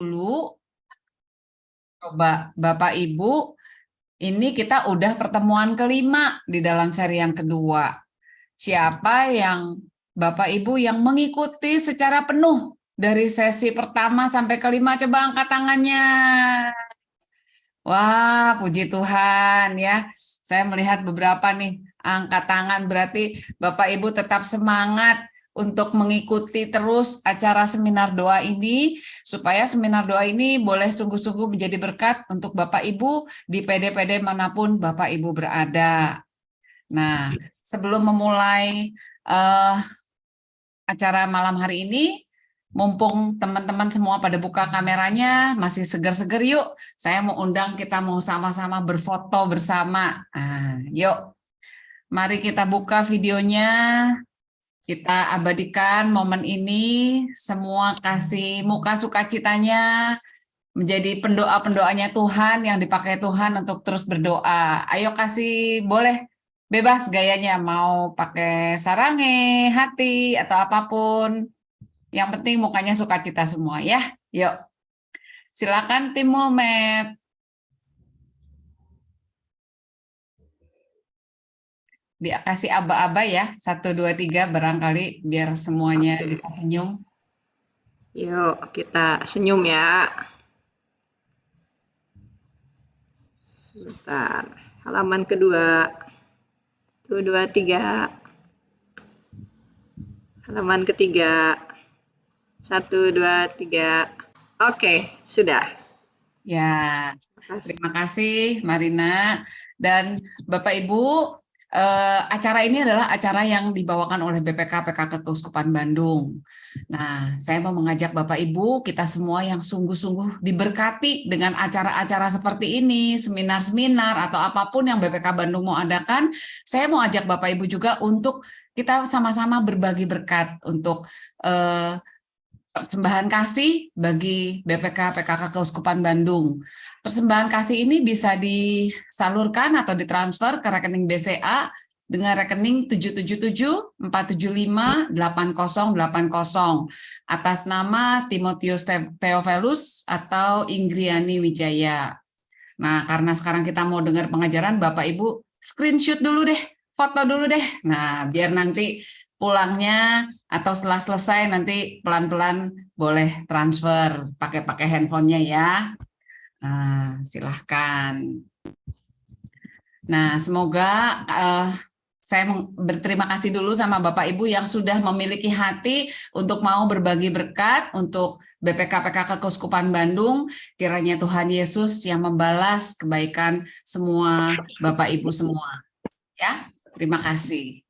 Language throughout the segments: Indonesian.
dulu. Coba Bapak Ibu, ini kita udah pertemuan kelima di dalam seri yang kedua. Siapa yang Bapak Ibu yang mengikuti secara penuh dari sesi pertama sampai kelima? Coba angkat tangannya. Wah, puji Tuhan ya. Saya melihat beberapa nih angkat tangan, berarti Bapak Ibu tetap semangat untuk mengikuti terus acara seminar doa ini, supaya seminar doa ini boleh sungguh-sungguh menjadi berkat untuk Bapak Ibu di PD-PD manapun Bapak Ibu berada. Nah, sebelum memulai acara malam hari ini, mumpung teman-teman semua pada buka kameranya, masih seger-seger, yuk. Saya mau undang, kita mau sama-sama berfoto bersama. Yuk, mari kita buka videonya. Kita abadikan momen ini, semua kasih muka sukacitanya, menjadi pendoa-pendoanya Tuhan yang dipakai Tuhan untuk terus berdoa. Ayo kasih, boleh bebas gayanya, mau pakai sarange, hati, atau apapun. Yang penting mukanya sukacita semua ya. Yuk, silakan tim Momet. Dia kasih aba-aba ya, 1, 2, 3 barangkali biar semuanya bisa senyum. Yuk, kita senyum ya. Bentar, halaman kedua. 1, 2, 3. Halaman ketiga. 1, 2, 3. Oke, sudah. Ya, terima kasih Marina. Dan Bapak Ibu, acara ini adalah acara yang dibawakan oleh BPK PKK Keuskupan Bandung. Nah, saya mau mengajak Bapak Ibu, kita semua yang sungguh-sungguh diberkati dengan acara-acara seperti ini, seminar-seminar atau apapun yang BPK Bandung mau adakan, saya mau ajak Bapak Ibu juga untuk kita sama-sama berbagi berkat untuk persembahan kasih bagi BPK PKK Keuskupan Bandung. Persembahan kasih ini bisa disalurkan atau ditransfer ke rekening BCA dengan rekening 777-475-8080 atas nama Timotius Theophilus atau Inggriani Wijaya. Nah, karena sekarang kita mau dengar pengajaran, Bapak Ibu screenshot dulu deh, foto dulu deh. Nah, biar nanti pulangnya atau setelah selesai nanti pelan-pelan boleh transfer pakai handphonenya ya. Nah, silahkan. Nah, semoga saya berterima kasih dulu sama Bapak Ibu yang sudah memiliki hati untuk mau berbagi berkat untuk BPK PKK Keuskupan Bandung. Kiranya Tuhan Yesus yang membalas kebaikan semua Bapak Ibu semua. Ya, terima kasih.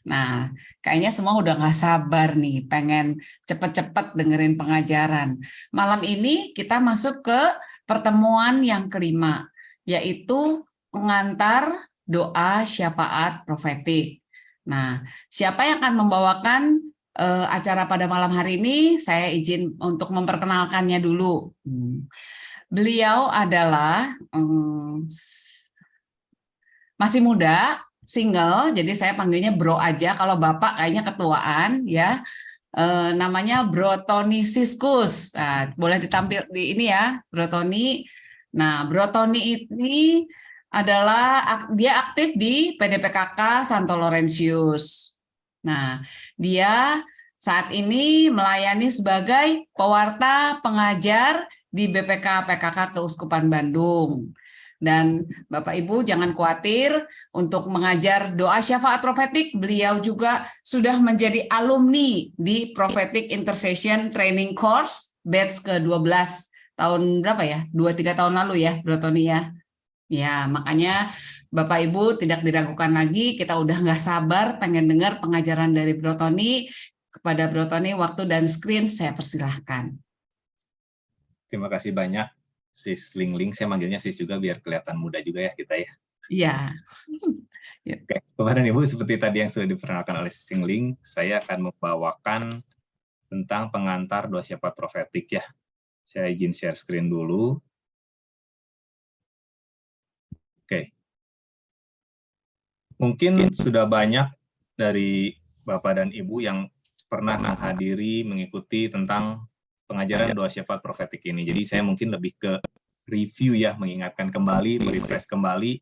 Nah, kayaknya semua udah nggak sabar nih, pengen cepet-cepet dengerin pengajaran. Malam ini kita masuk ke pertemuan yang kelima, yaitu pengantar doa syafaat profetik. Nah, siapa yang akan membawakan acara pada malam hari ini? Saya izin untuk memperkenalkannya dulu. Beliau adalah masih muda, single, jadi saya panggilnya Bro aja. Kalau Bapak kayaknya ketuaan ya. Namanya Bro Tony Siskus. Nah, boleh ditampil di ini ya, Bro Tony. Nah, Bro Tony ini adalah dia aktif di PDPKK Santo Laurentius. Nah, dia saat ini melayani sebagai pewarta pengajar di BPK PKK Keuskupan Bandung. Dan Bapak Ibu jangan khawatir untuk mengajar doa syafaat profetik, beliau juga sudah menjadi alumni di Prophetic Intercession Training Course batch ke-12 tahun berapa ya? 2-3 tahun lalu ya, Bro Tony ya. Ya, makanya Bapak Ibu tidak diragukan lagi, kita udah nggak sabar pengen dengar pengajaran dari Bro Tony. Kepada Bro Tony, waktu dan screen saya persilahkan. Terima kasih banyak, Sis Lingling. Saya manggilnya Sis juga biar kelihatan muda juga ya kita ya. Iya. Oke, Bapak dan Ibu, seperti tadi yang sudah diperkenalkan oleh Sis Lingling, saya akan membawakan tentang pengantar doa syafaat profetik ya. Saya izin share screen dulu. Oke. Mungkin sudah banyak dari Bapak dan Ibu yang pernah menghadiri, mengikuti tentang pengajaran doa syafaat profetik ini. Jadi saya mungkin lebih ke review ya, mengingatkan kembali, merefresh kembali.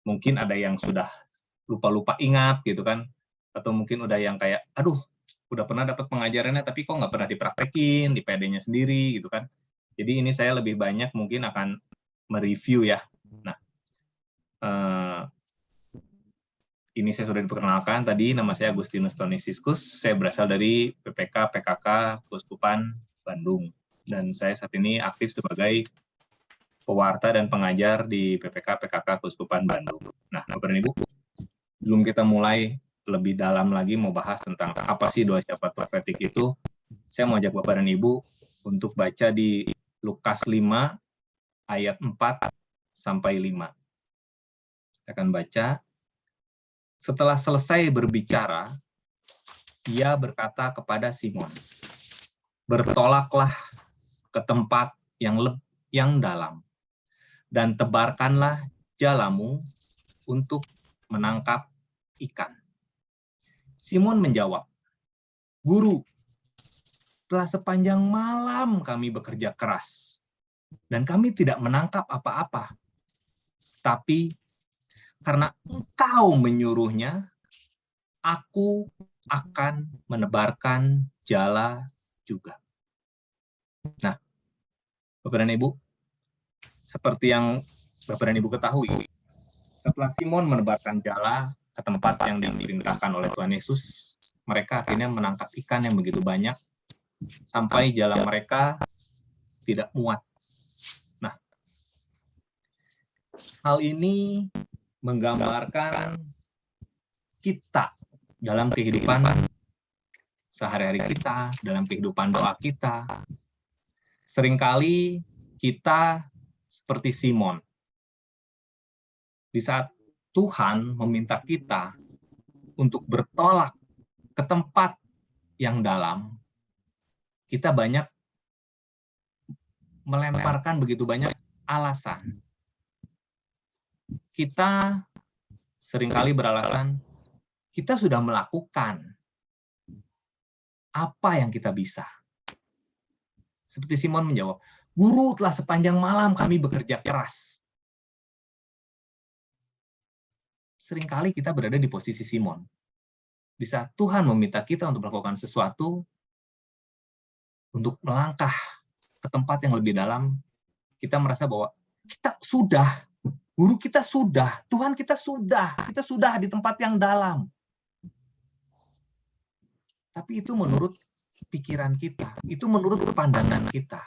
Mungkin ada yang sudah lupa-lupa ingat gitu kan, atau mungkin udah yang kayak, aduh, udah pernah dapat pengajarannya tapi kok nggak pernah dipraktekin di PD-nya sendiri gitu kan. Jadi ini saya lebih banyak mungkin akan mereview ya. Nah, ini saya sudah diperkenalkan tadi, nama saya Agustinus Tonisiskus, saya berasal dari PPK PKK Keuskupan Bandung, dan saya saat ini aktif sebagai pewarta dan pengajar di PPK PKK Keuskupan Bandung. Nah, Bapak dan Ibu, sebelum kita mulai lebih dalam lagi mau bahas tentang apa sih doa syafaat profetik itu, saya mau ajak Bapak dan Ibu untuk baca di Lukas 5 ayat 4 sampai 5. Saya akan baca. Setelah selesai berbicara, ia berkata kepada Simon, "Bertolaklah ke tempat yang dalam, dan tebarkanlah jalamu untuk menangkap ikan." Simon menjawab, "Guru, telah sepanjang malam kami bekerja keras, dan kami tidak menangkap apa-apa. Tapi karena Engkau menyuruhnya, aku akan menebarkan jala juga." Nah, Bapak dan Ibu, seperti yang Bapak dan Ibu ketahui, setelah Simon menebarkan jala ke tempat yang diperintahkan oleh Tuhan Yesus, mereka akhirnya menangkap ikan yang begitu banyak, sampai jala mereka tidak muat. Nah, hal ini menggambarkan kita dalam kehidupan sehari-hari kita, dalam kehidupan doa kita. Seringkali kita seperti Simon. Di saat Tuhan meminta kita untuk bertolak ke tempat yang dalam, kita banyak melemparkan begitu banyak alasan. Kita seringkali beralasan, kita sudah melakukan apa yang kita bisa. Seperti Simon menjawab, "Guru, telah sepanjang malam kami bekerja keras." Seringkali kita berada di posisi Simon. Di saat Tuhan meminta kita untuk melakukan sesuatu, untuk melangkah ke tempat yang lebih dalam, kita merasa bahwa kita sudah, guru kita sudah, Tuhan kita sudah di tempat yang dalam. Tapi itu menurut pikiran kita, itu menurut pandangan kita.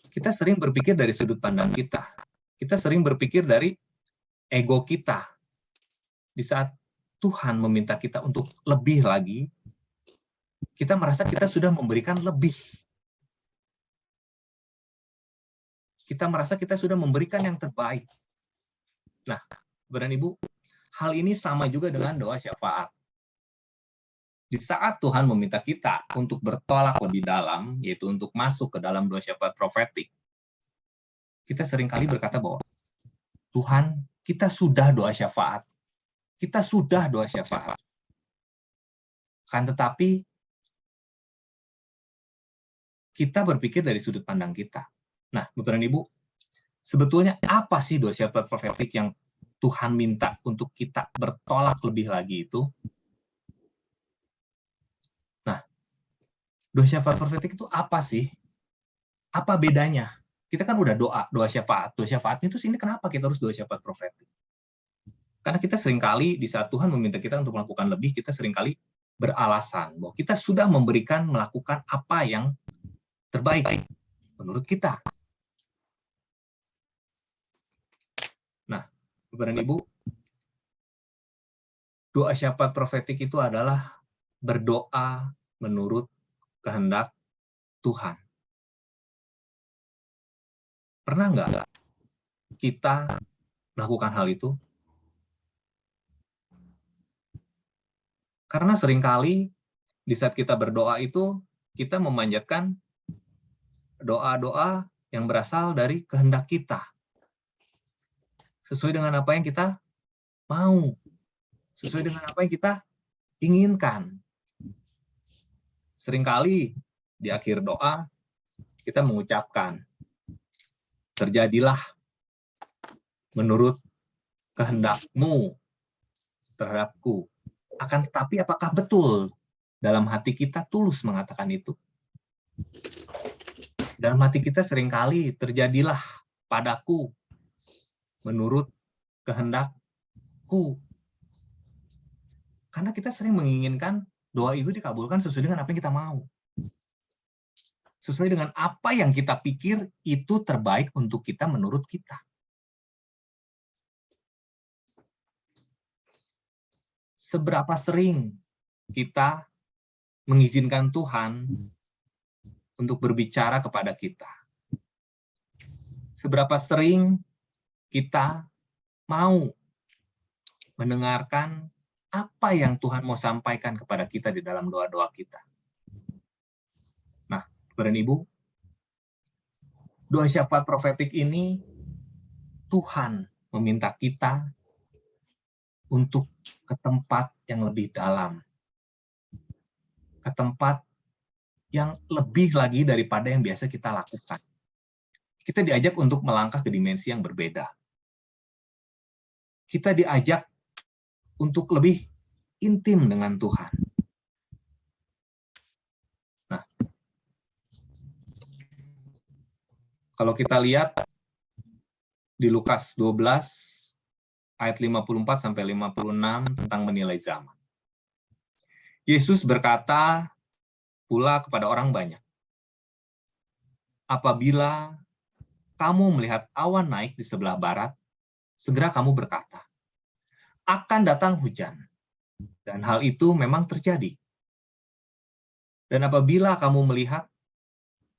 Kita sering berpikir dari sudut pandang kita. Kita sering berpikir dari ego kita. Di saat Tuhan meminta kita untuk lebih lagi, kita merasa kita sudah memberikan lebih. Kita merasa kita sudah memberikan yang terbaik. Nah, Bapak dan Ibu, hal ini sama juga dengan doa syafaat. Di saat Tuhan meminta kita untuk bertolak lebih dalam, yaitu untuk masuk ke dalam doa syafaat profetik, kita seringkali berkata bahwa, "Tuhan, kita sudah doa syafaat. Kita sudah doa syafaat." Kan tetapi, kita berpikir dari sudut pandang kita. Nah, Bapak dan Ibu, sebetulnya apa sih doa syafaat profetik yang Tuhan minta untuk kita bertolak lebih lagi itu? Nah, doa syafaat profetik itu apa sih? Apa bedanya? Kita kan udah doa syafaat. Doa syafaat itu sini kenapa kita harus doa syafaat profetik? Karena kita seringkali di saat Tuhan meminta kita untuk melakukan lebih, kita seringkali beralasan bahwa kita sudah melakukan apa yang terbaik menurut kita. Nah, Bapak dan Ibu, doa syafaat profetik itu adalah berdoa menurut kehendak Tuhan. Pernah nggak kita melakukan hal itu? Karena seringkali di saat kita berdoa itu, kita memanjatkan doa-doa yang berasal dari kehendak kita. Sesuai dengan apa yang kita mau. Sesuai dengan apa yang kita inginkan. Seringkali di akhir doa kita mengucapkan, terjadilah menurut kehendak-Mu terhadapku. Akan tetapi apakah betul dalam hati kita tulus mengatakan itu? Dalam hati kita seringkali terjadilah padaku menurut kehendak-Ku. Karena kita sering menginginkan doa itu dikabulkan sesuai dengan apa yang kita mau. Sesuai dengan apa yang kita pikir itu terbaik untuk kita menurut kita. Seberapa sering kita mengizinkan Tuhan untuk berbicara kepada kita? Seberapa sering kita mau mendengarkan apa yang Tuhan mau sampaikan kepada kita di dalam doa-doa kita? Nah, Bapak dan Ibu, doa syafaat profetik ini Tuhan meminta kita untuk ke tempat yang lebih dalam, ke tempat yang lebih lagi daripada yang biasa kita lakukan. Kita diajak untuk melangkah ke dimensi yang berbeda. Kita diajak untuk lebih intim dengan Tuhan. Nah, kalau kita lihat di Lukas 12 ayat 54 sampai 56 tentang menilai zaman. Yesus berkata pula kepada orang banyak, apabila kamu melihat awan naik di sebelah barat, segera kamu berkata, akan datang hujan. Dan hal itu memang terjadi. Dan apabila kamu melihat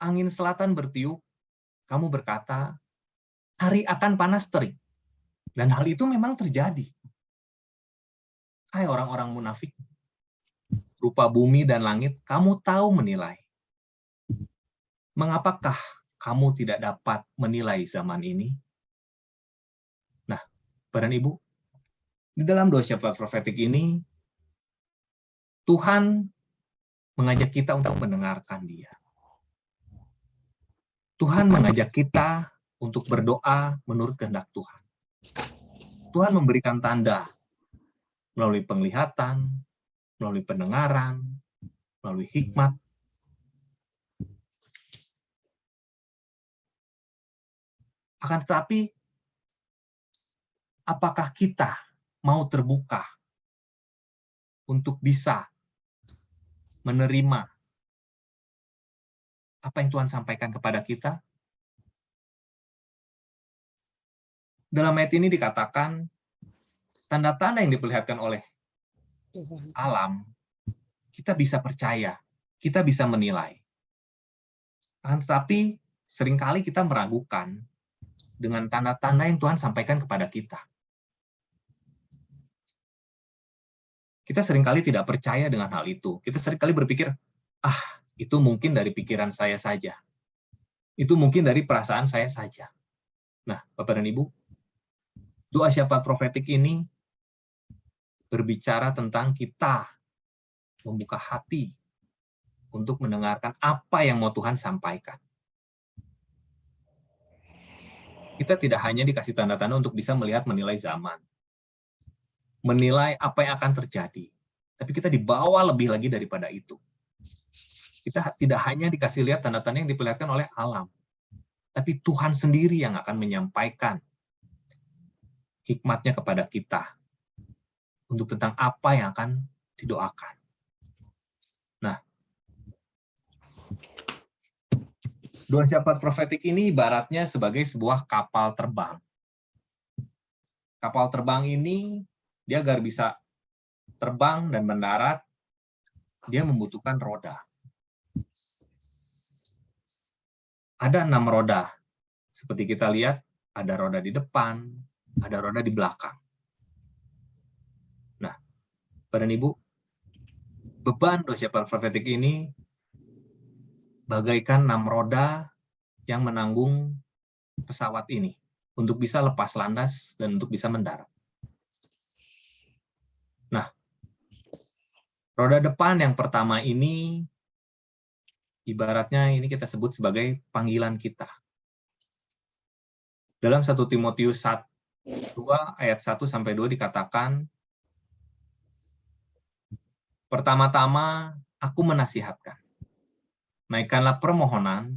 angin selatan bertiup, kamu berkata, hari akan panas terik. Dan hal itu memang terjadi. Hai orang-orang munafik, rupa bumi dan langit, kamu tahu menilai. Mengapakah kamu tidak dapat menilai zaman ini? Nah, Bapak dan Ibu, di dalam doa syafaat profetik ini, Tuhan mengajak kita untuk mendengarkan Dia. Tuhan mengajak kita untuk berdoa menurut kehendak Tuhan. Tuhan memberikan tanda melalui penglihatan, melalui pendengaran, melalui hikmat. Akan tetapi, apakah kita mau terbuka untuk bisa menerima apa yang Tuhan sampaikan kepada kita? Dalam ayat ini dikatakan, tanda-tanda yang diperlihatkan oleh alam, kita bisa percaya, kita bisa menilai. Akan tetapi, seringkali kita meragukan dengan tanda-tanda yang Tuhan sampaikan kepada kita. Kita seringkali tidak percaya dengan hal itu. Kita seringkali berpikir, itu mungkin dari pikiran saya saja. Itu mungkin dari perasaan saya saja. Nah, Bapak dan Ibu, doa syafaat profetik ini berbicara tentang kita membuka hati untuk mendengarkan apa yang mau Tuhan sampaikan. Kita tidak hanya dikasih tanda-tanda untuk bisa melihat menilai zaman, menilai apa yang akan terjadi, tapi kita dibawa lebih lagi daripada itu. Kita tidak hanya dikasih lihat tanda-tanda yang diperlihatkan oleh alam, tapi Tuhan sendiri yang akan menyampaikan hikmatnya kepada kita untuk tentang apa yang akan didoakan. Nah, doa syafaat profetik ini ibaratnya sebagai sebuah kapal terbang. Kapal terbang ini, dia agar bisa terbang dan mendarat, dia membutuhkan roda. Ada 6 roda. Seperti kita lihat, ada roda di depan, ada roda di belakang. Nah, Bapak dan Ibu, beban doa syafaat profetik ini bagaikan 6 roda yang menanggung pesawat ini untuk bisa lepas landas dan untuk bisa mendarat. Nah, roda depan yang pertama ini ibaratnya ini kita sebut sebagai panggilan kita. Dalam 1 Timotius 2 ayat 1-2 dikatakan, pertama-tama aku menasihatkan, naikkanlah permohonan,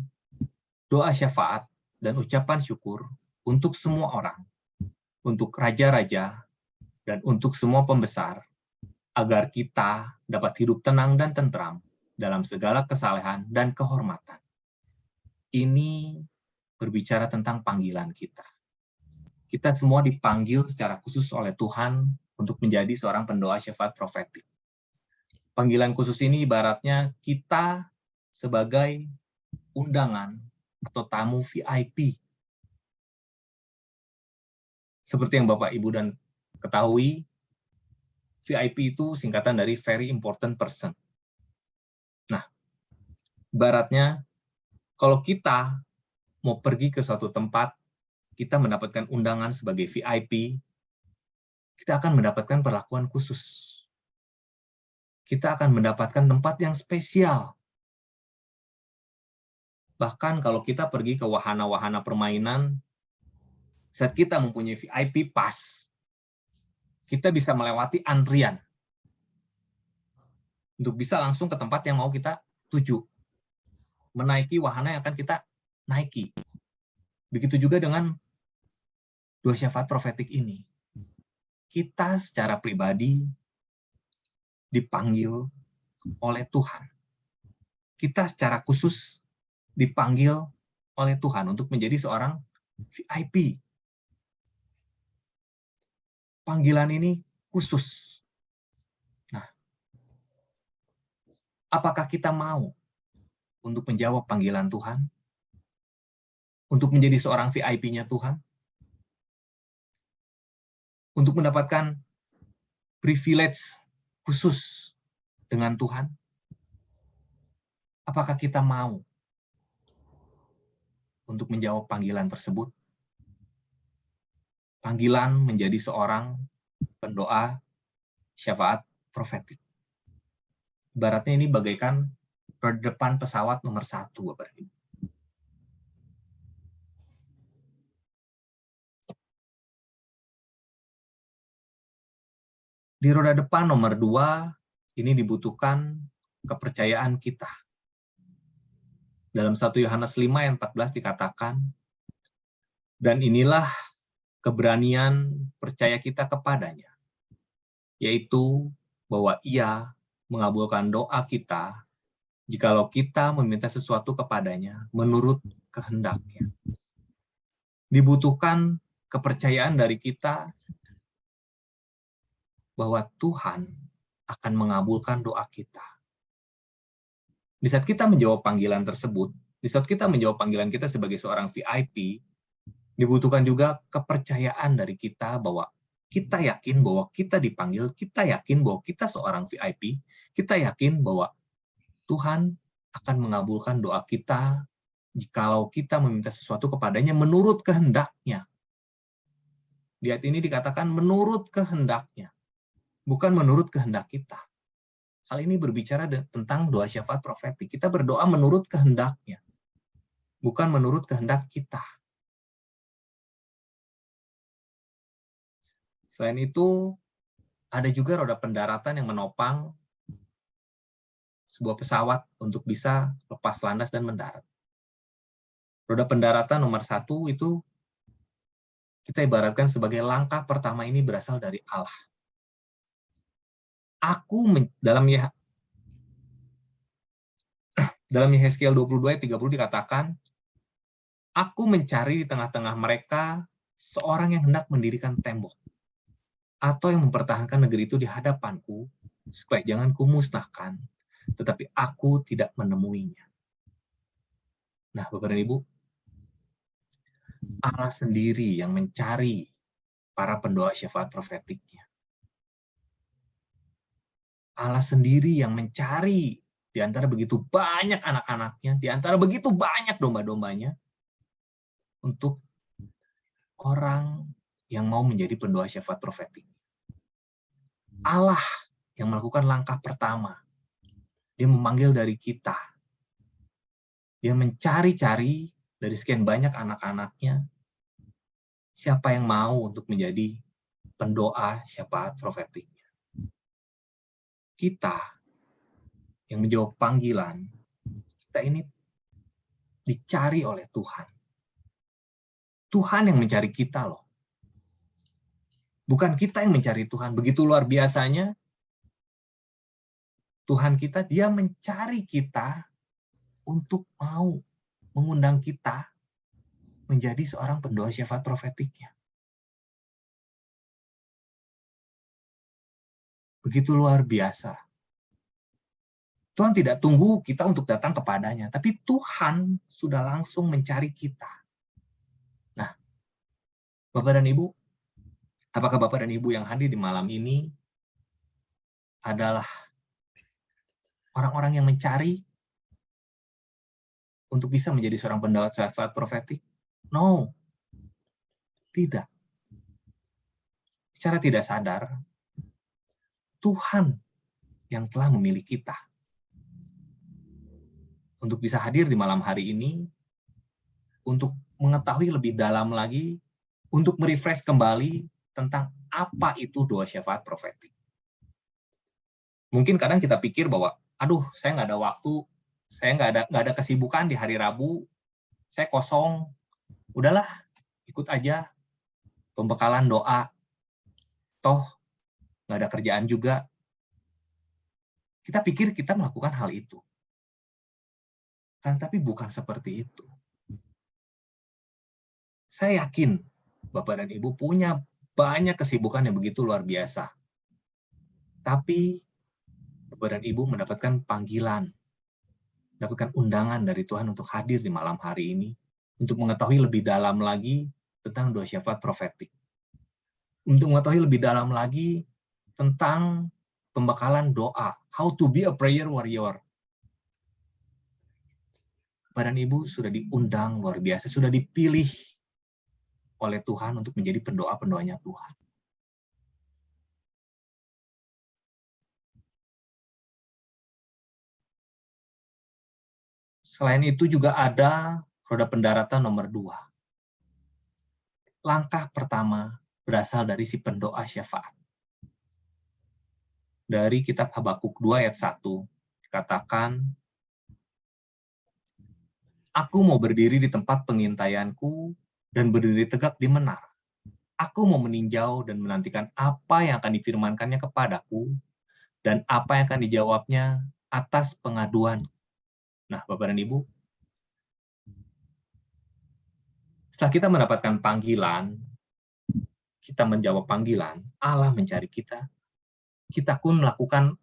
doa syafaat, dan ucapan syukur untuk semua orang, untuk raja-raja, dan untuk semua pembesar, agar kita dapat hidup tenang dan tentram dalam segala kesalehan dan kehormatan. Ini berbicara tentang panggilan kita. Kita semua dipanggil secara khusus oleh Tuhan untuk menjadi seorang pendoa syafaat profetik. Panggilan khusus ini ibaratnya kita sebagai undangan atau tamu VIP. Seperti yang Bapak Ibu dan ketahui, VIP itu singkatan dari very important person. Nah, ibaratnya kalau kita mau pergi ke suatu tempat, kita mendapatkan undangan sebagai VIP, kita akan mendapatkan perlakuan khusus. Kita akan mendapatkan tempat yang spesial. Bahkan kalau kita pergi ke wahana-wahana permainan, saat kita mempunyai VIP pass, kita bisa melewati antrian untuk bisa langsung ke tempat yang mau kita tuju. Menaiki wahana yang akan kita naiki. Begitu juga dengan doa syafaat profetik ini. Kita secara pribadi dipanggil oleh Tuhan. Kita secara khusus dipanggil oleh Tuhan untuk menjadi seorang VIP. Panggilan ini khusus. Nah, apakah kita mau untuk menjawab panggilan Tuhan? Untuk menjadi seorang VIP-nya Tuhan? Untuk mendapatkan privilege khusus dengan Tuhan? Apakah kita mau untuk menjawab panggilan tersebut? Panggilan menjadi seorang pendoa syafaat profetik. Ibaratnya ini bagaikan roda depan pesawat nomor 1, Bapak Ibu. Di roda depan nomor 2, ini dibutuhkan kepercayaan kita. Dalam 1 Yohanes 5 ayat 14 dikatakan, dan inilah keberanian percaya kita kepadanya, yaitu bahwa Ia mengabulkan doa kita jikalau kita meminta sesuatu kepadanya menurut kehendaknya. Dibutuhkan kepercayaan dari kita bahwa Tuhan akan mengabulkan doa kita. Di saat kita menjawab panggilan tersebut, di saat kita menjawab panggilan kita sebagai seorang VIP, dibutuhkan juga kepercayaan dari kita bahwa kita yakin bahwa kita dipanggil, kita yakin bahwa kita seorang VIP, kita yakin bahwa Tuhan akan mengabulkan doa kita jikalau kita meminta sesuatu kepadanya menurut kehendaknya. Di ayat ini dikatakan menurut kehendaknya, bukan menurut kehendak kita. Hal ini berbicara tentang doa syafaat profetik. Kita berdoa menurut kehendaknya, bukan menurut kehendak kita. Selain itu, ada juga roda pendaratan yang menopang sebuah pesawat untuk bisa lepas landas dan mendarat. Roda pendaratan nomor 1 itu kita ibaratkan sebagai langkah pertama ini berasal dari Allah. Dalam Yehezkiel 22 ayat 30 dikatakan, aku mencari di tengah-tengah mereka seorang yang hendak mendirikan tembok, atau yang mempertahankan negeri itu di hadapanku, supaya jangan kumusnahkan, tetapi aku tidak menemuinya. Nah, Bapak dan Ibu, Allah sendiri yang mencari para pendoa syafaat profetiknya. Allah sendiri yang mencari di antara begitu banyak anak-anaknya, di antara begitu banyak domba-dombanya, untuk orang yang mau menjadi pendoa syafaat profetik. Allah yang melakukan langkah pertama. Dia memanggil dari kita. Dia mencari-cari dari sekian banyak anak-anaknya, siapa yang mau untuk menjadi pendoa syafaat profetiknya. Kita yang menjawab panggilan, kita ini dicari oleh Tuhan. Tuhan yang mencari kita loh. Bukan kita yang mencari Tuhan. Begitu luar biasanya, Tuhan kita, dia mencari kita untuk mau mengundang kita menjadi seorang pendoa syafaat profetiknya. Begitu luar biasa. Tuhan tidak tunggu kita untuk datang kepadanya, tapi Tuhan sudah langsung mencari kita. Nah, Bapak dan Ibu, apakah Bapak dan Ibu yang hadir di malam ini adalah orang-orang yang mencari untuk bisa menjadi seorang pendoa syafaat profetik? No, tidak. Secara tidak sadar, Tuhan yang telah memilih kita untuk bisa hadir di malam hari ini, untuk mengetahui lebih dalam lagi, untuk merefresh kembali tentang apa itu doa syafaat profetik. Mungkin kadang kita pikir bahwa, aduh, saya nggak ada waktu, saya nggak ada kesibukan di hari Rabu, saya kosong, udahlah, ikut aja pembekalan doa, toh nggak ada kerjaan juga. Kita pikir kita melakukan hal itu. Kan, tapi bukan seperti itu. Saya yakin Bapak dan Ibu punya banyak kesibukan yang begitu luar biasa. Tapi Bapak dan Ibu mendapatkan panggilan, mendapatkan undangan dari Tuhan untuk hadir di malam hari ini, untuk mengetahui lebih dalam lagi tentang doa syafaat profetik. Untuk mengetahui lebih dalam lagi tentang pembekalan doa, how to be a prayer warrior. Bapak dan Ibu sudah diundang luar biasa, sudah dipilih oleh Tuhan untuk menjadi pendoa-pendoanya Tuhan. Selain itu juga ada roda pendaratan nomor 2. Langkah pertama berasal dari si pendoa syafaat. Dari kitab Habakuk 2 ayat 1, dikatakan, aku mau berdiri di tempat pengintaianku dan berdiri tegak di menara. Aku mau meninjau dan menantikan apa yang akan difirmankannya kepadaku dan apa yang akan dijawabnya atas pengaduan. Nah, Bapak dan Ibu, setelah kita mendapatkan panggilan, kita menjawab panggilan, Allah mencari kita, kita pun melakukan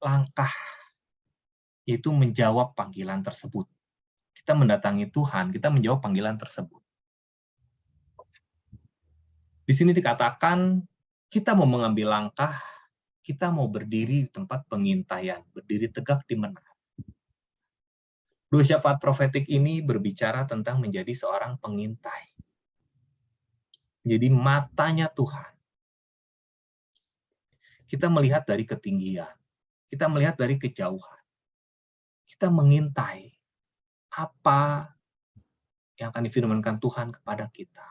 langkah, yaitu menjawab panggilan tersebut. Kita mendatangi Tuhan, kita menjawab panggilan tersebut. Di sini dikatakan, kita mau mengambil langkah, kita mau berdiri di tempat pengintaian, berdiri tegak di menara. Doa syafaat profetik ini berbicara tentang menjadi seorang pengintai. Jadi matanya Tuhan. Kita melihat dari ketinggian, kita melihat dari kejauhan. Kita mengintai apa yang akan difirmankan Tuhan kepada kita.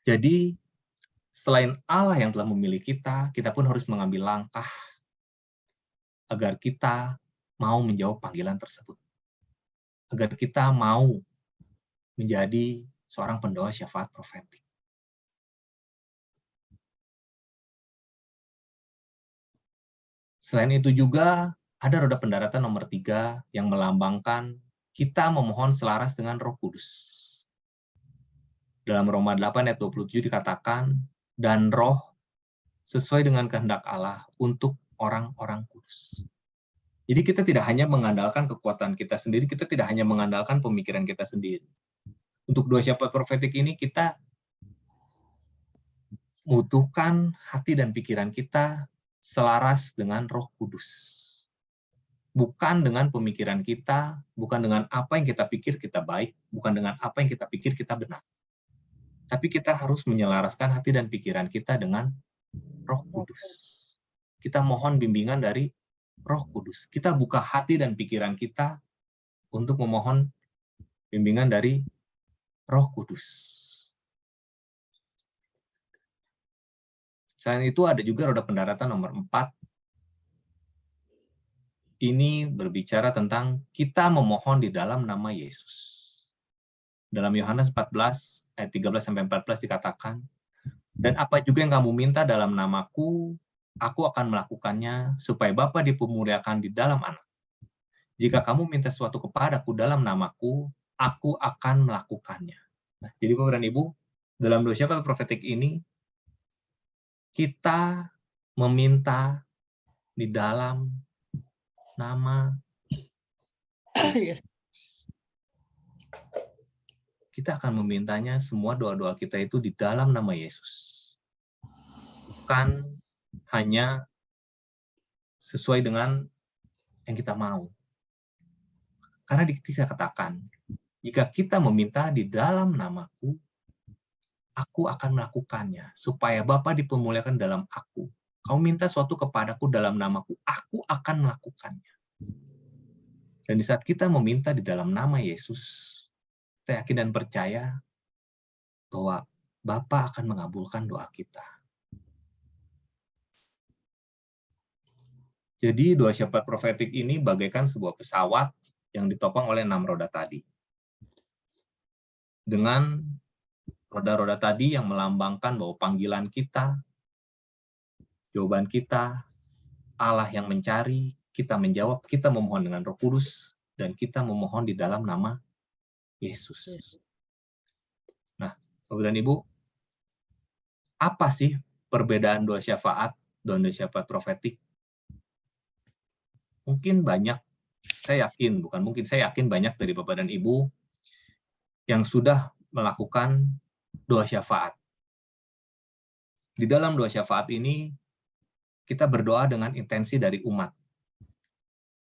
Jadi, selain Allah yang telah memilih kita, kita pun harus mengambil langkah agar kita mau menjawab panggilan tersebut. Agar kita mau menjadi seorang pendoa syafaat profetik. Selain itu juga, ada roda pendaratan nomor 3 yang melambangkan kita memohon selaras dengan Roh Kudus. Dalam Roma 8 ayat 27 dikatakan, dan roh sesuai dengan kehendak Allah untuk orang-orang kudus. Jadi kita tidak hanya mengandalkan kekuatan kita sendiri, kita tidak hanya mengandalkan pemikiran kita sendiri. Untuk doa syafaat profetik ini kita membutuhkan hati dan pikiran kita selaras dengan Roh Kudus. Bukan dengan pemikiran kita, bukan dengan apa yang kita pikir kita baik, bukan dengan apa yang kita pikir kita benar. Tapi kita harus menyelaraskan hati dan pikiran kita dengan Roh Kudus. kita mohon bimbingan dari Roh Kudus. Kita buka hati dan pikiran kita untuk memohon bimbingan dari Roh Kudus. Selain itu ada juga roda pendaratan nomor 4. Ini berbicara tentang kita memohon di dalam nama Yesus. Dalam Yohanes 14 ayat 13-14 dikatakan, dan apa juga yang kamu minta dalam namaku, aku akan melakukannya supaya Bapa dipermuliakan di dalam Anak. Jika kamu minta sesuatu kepadaku dalam namaku, aku akan melakukannya. Nah, jadi Bapak dan Ibu, dalam doa syafaat profetik ini, kita meminta di dalam nama Yesus. Kita akan memintanya semua doa-doa kita itu di dalam nama Yesus. Bukan hanya sesuai dengan yang kita mau. Karena kita katakan, jika kita meminta di dalam namaku, aku akan melakukannya, supaya Bapa dipermuliakan dalam aku. Kamu minta suatu kepadaku dalam namaku, aku akan melakukannya. Dan di saat kita meminta di dalam nama Yesus, saya yakin dan percaya bahwa Bapa akan mengabulkan doa kita. Jadi doa syafaat profetik ini bagaikan sebuah pesawat yang ditopang oleh 6 roda tadi. Dengan roda-roda tadi yang melambangkan bahwa panggilan kita, jawaban kita, Allah yang mencari, kita menjawab, kita memohon dengan Roh Kudus, dan kita memohon di dalam nama Yesus. Nah, Bapak dan Ibu, apa sih perbedaan doa syafaat dan doa syafaat profetik? Mungkin banyak, saya yakin banyak dari Bapak dan Ibu yang sudah melakukan doa syafaat. Di dalam doa syafaat ini, kita berdoa dengan intensi dari umat.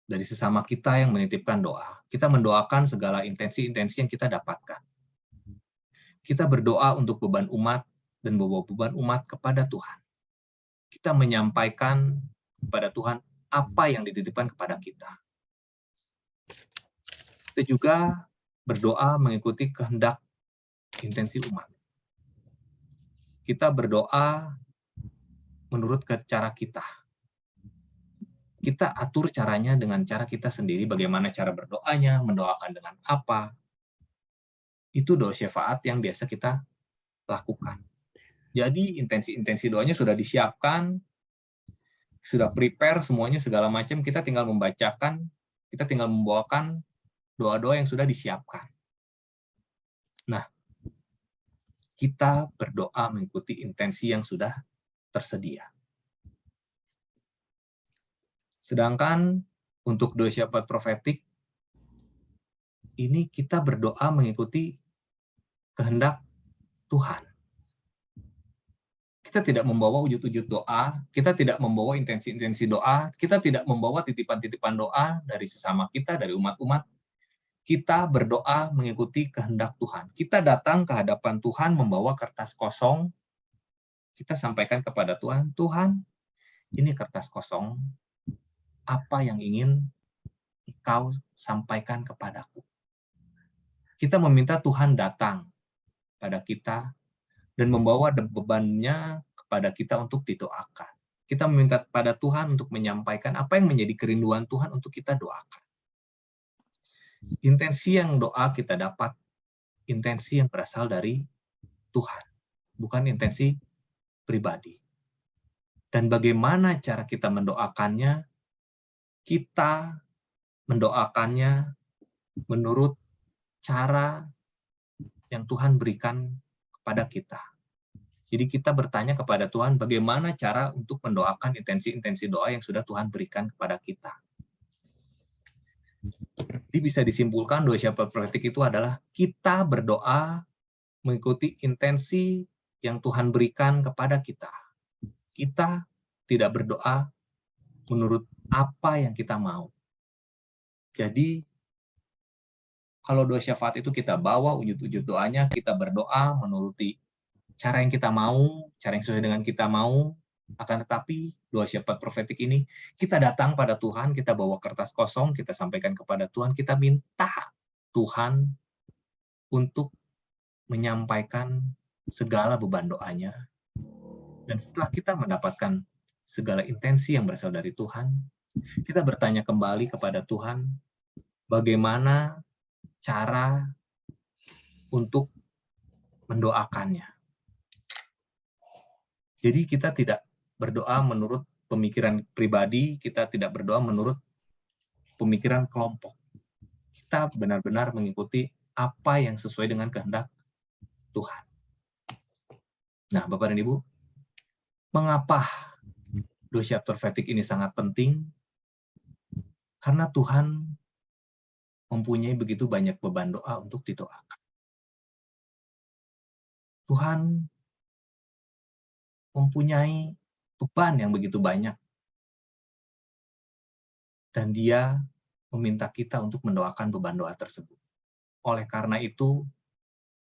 Dari sesama kita yang menitipkan doa. Kita mendoakan segala intensi-intensi yang kita dapatkan. Kita berdoa untuk beban umat dan membawa beban umat kepada Tuhan. Kita menyampaikan kepada Tuhan apa yang dititipkan kepada kita. Kita juga berdoa mengikuti kehendak intensi umat. Kita berdoa menurut ke cara kita. Kita atur caranya dengan cara kita sendiri, bagaimana cara berdoanya, mendoakan dengan apa. Itu doa syafaat yang biasa kita lakukan. Jadi intensi-intensi doanya sudah disiapkan, sudah prepare semuanya segala macam, kita tinggal membacakan, kita tinggal membawakan doa-doa yang sudah disiapkan. Nah, kita berdoa mengikuti intensi yang sudah tersedia. Sedangkan untuk doa syafaat profetik, ini kita berdoa mengikuti kehendak Tuhan. Kita tidak membawa wujud-wujud doa, kita tidak membawa intensi-intensi doa, kita tidak membawa titipan-titipan doa dari sesama kita, dari umat-umat. Kita berdoa mengikuti kehendak Tuhan. Kita datang ke hadapan Tuhan membawa kertas kosong, kita sampaikan kepada Tuhan, Tuhan, ini kertas kosong, apa yang ingin Engkau sampaikan kepadaku. Kita meminta Tuhan datang pada kita dan membawa bebannya kepada kita untuk didoakan. Kita meminta pada Tuhan untuk menyampaikan apa yang menjadi kerinduan Tuhan untuk kita doakan. Intensi yang doa kita dapat, intensi yang berasal dari Tuhan, bukan intensi pribadi. Dan bagaimana cara kita mendoakannya? Kita mendoakannya menurut cara yang Tuhan berikan kepada kita. Jadi kita bertanya kepada Tuhan bagaimana cara untuk mendoakan intensi-intensi doa yang sudah Tuhan berikan kepada kita. Jadi bisa disimpulkan doa syafaat profetik itu adalah kita berdoa mengikuti intensi yang Tuhan berikan kepada kita. Kita tidak berdoa menurut apa yang kita mau. Jadi, kalau doa syafaat itu kita bawa wujud-wujud doanya, kita berdoa menuruti cara yang kita mau, cara yang sesuai dengan kita mau, akan tetapi doa syafaat profetik ini, kita datang pada Tuhan, kita bawa kertas kosong, kita sampaikan kepada Tuhan, kita minta Tuhan untuk menyampaikan segala beban doanya. Dan setelah kita mendapatkan segala intensi yang berasal dari Tuhan, kita bertanya kembali kepada Tuhan, bagaimana cara untuk mendoakannya. Jadi kita tidak berdoa menurut pemikiran pribadi, kita tidak berdoa menurut pemikiran kelompok. Kita benar-benar mengikuti apa yang sesuai dengan kehendak Tuhan. Nah, Bapak dan Ibu, mengapa doa syafaat profetik ini sangat penting? Karena Tuhan mempunyai begitu banyak beban doa untuk didoakan. Tuhan mempunyai beban yang begitu banyak. Dan Dia meminta kita untuk mendoakan beban doa tersebut. Oleh karena itu,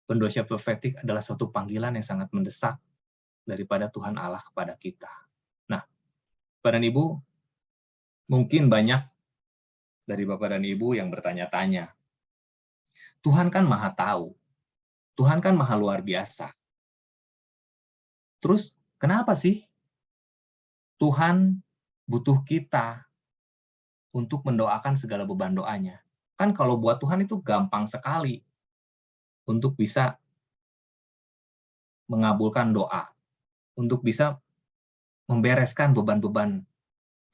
pendoa syafaat profetik adalah suatu panggilan yang sangat mendesak daripada Tuhan Allah kepada kita. Nah, Bapak dan Ibu, mungkin banyak dari Bapak dan Ibu yang bertanya-tanya, Tuhan kan Maha Tahu, Tuhan kan Maha Luar Biasa. Terus, kenapa sih Tuhan butuh kita untuk mendoakan segala beban doanya? Kan kalau buat Tuhan itu gampang sekali untuk bisa mengabulkan doa, untuk bisa membereskan beban-beban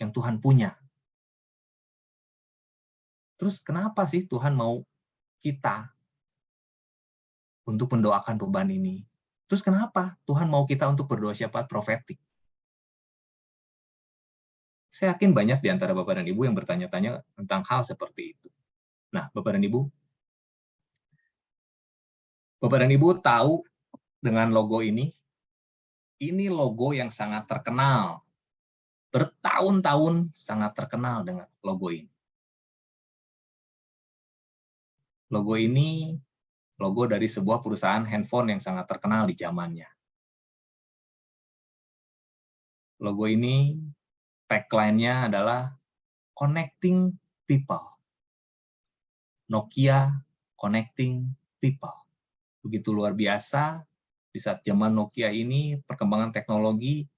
yang Tuhan punya. Terus kenapa sih Tuhan mau kita untuk mendoakan beban ini? Terus kenapa Tuhan mau kita untuk berdoa syafaat profetik? Saya yakin banyak di antara Bapak dan Ibu yang bertanya-tanya tentang hal seperti itu. Nah, Bapak dan Ibu tahu dengan logo ini logo yang sangat terkenal. Bertahun-tahun sangat terkenal dengan logo ini. Logo ini logo dari sebuah perusahaan handphone yang sangat terkenal di zamannya. Logo ini tagline-nya adalah Connecting People. Nokia Connecting People. Begitu luar biasa, di saat zaman Nokia ini, perkembangan teknologi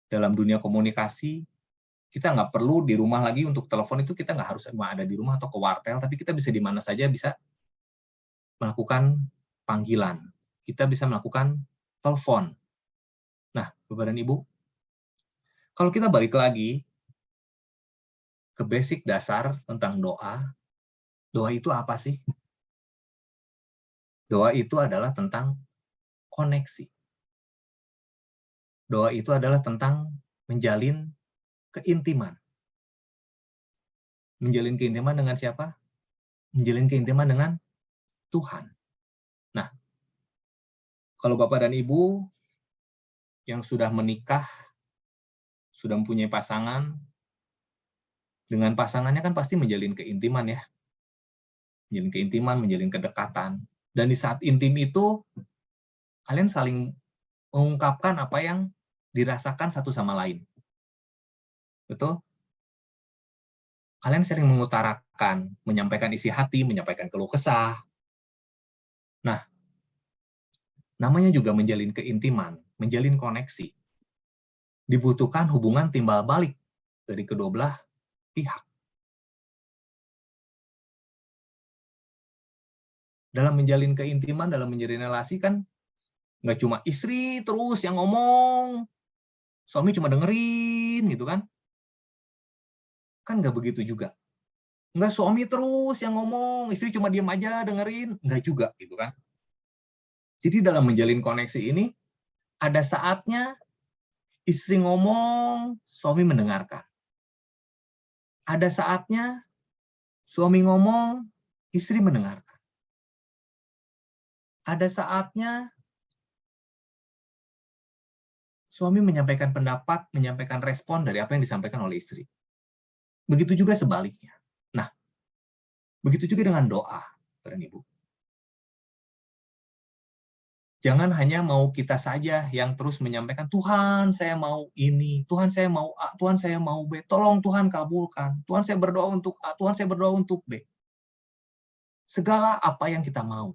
dalam dunia komunikasi, kita nggak perlu di rumah lagi untuk telepon itu, kita nggak harus ada di rumah atau ke wartel, tapi kita bisa di mana saja bisa melakukan panggilan. Kita bisa melakukan telepon. Nah, Bapak dan Ibu, kalau kita balik lagi ke basic dasar tentang doa, doa itu apa sih? Doa itu adalah tentang koneksi. Doa itu adalah tentang menjalin keintiman. Menjalin keintiman dengan siapa? Menjalin keintiman dengan Tuhan. Nah, kalau Bapak dan Ibu yang sudah menikah, sudah mempunyai pasangan, dengan pasangannya kan pasti menjalin keintiman ya. Menjalin keintiman, menjalin kedekatan. Dan di saat intim itu, kalian saling mengungkapkan apa yang dirasakan satu sama lain. Betul? Kalian sering mengutarakan, menyampaikan isi hati, menyampaikan keluh kesah. Nah, namanya juga menjalin keintiman, menjalin koneksi. Dibutuhkan hubungan timbal balik dari kedua belah pihak. Dalam menjalin keintiman, dalam menjalin relasi kan nggak cuma istri terus yang ngomong, suami cuma dengerin gitu kan. Kan nggak begitu juga. Nggak suami terus yang ngomong, istri cuma diam aja dengerin, nggak juga gitu kan. Jadi dalam menjalin koneksi ini, ada saatnya istri ngomong, suami mendengarkan. Ada saatnya suami ngomong, istri mendengarkan. Ada saatnya suami menyampaikan pendapat, menyampaikan respon dari apa yang disampaikan oleh istri. Begitu juga sebaliknya. Nah, begitu juga dengan doa, Bapak dan Ibu. Jangan hanya mau kita saja yang terus menyampaikan, Tuhan saya mau ini, Tuhan saya mau A, Tuhan saya mau B, tolong Tuhan kabulkan, Tuhan saya berdoa untuk A, Tuhan saya berdoa untuk B. Segala apa yang kita mau.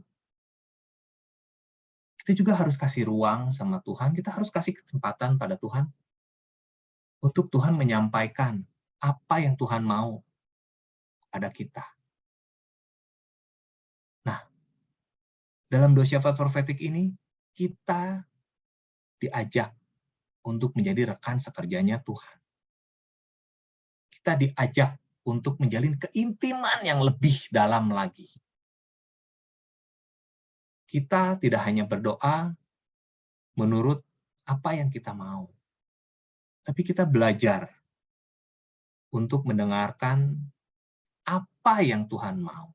Kita juga harus kasih ruang sama Tuhan, kita harus kasih kesempatan pada Tuhan untuk Tuhan menyampaikan apa yang Tuhan mau pada kita. Nah, dalam doa syafaat profetik ini, kita diajak untuk menjadi rekan sekerjanya Tuhan. Kita diajak untuk menjalin keintiman yang lebih dalam lagi. Kita tidak hanya berdoa menurut apa yang kita mau, tapi kita belajar untuk mendengarkan apa yang Tuhan mau.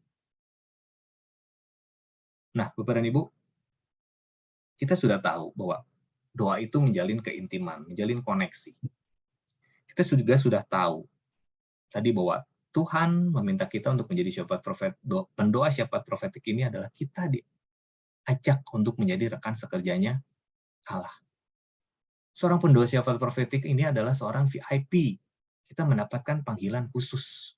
Nah, Bapak dan Ibu, kita sudah tahu bahwa doa itu menjalin keintiman, menjalin koneksi. Kita juga sudah tahu tadi bahwa Tuhan meminta kita untuk menjadi pendoa syafaat profetik ini adalah kita diajak untuk menjadi rekan sekerjanya Allah. Seorang pendoa syafaat profetik ini adalah seorang VIP. Kita mendapatkan panggilan khusus.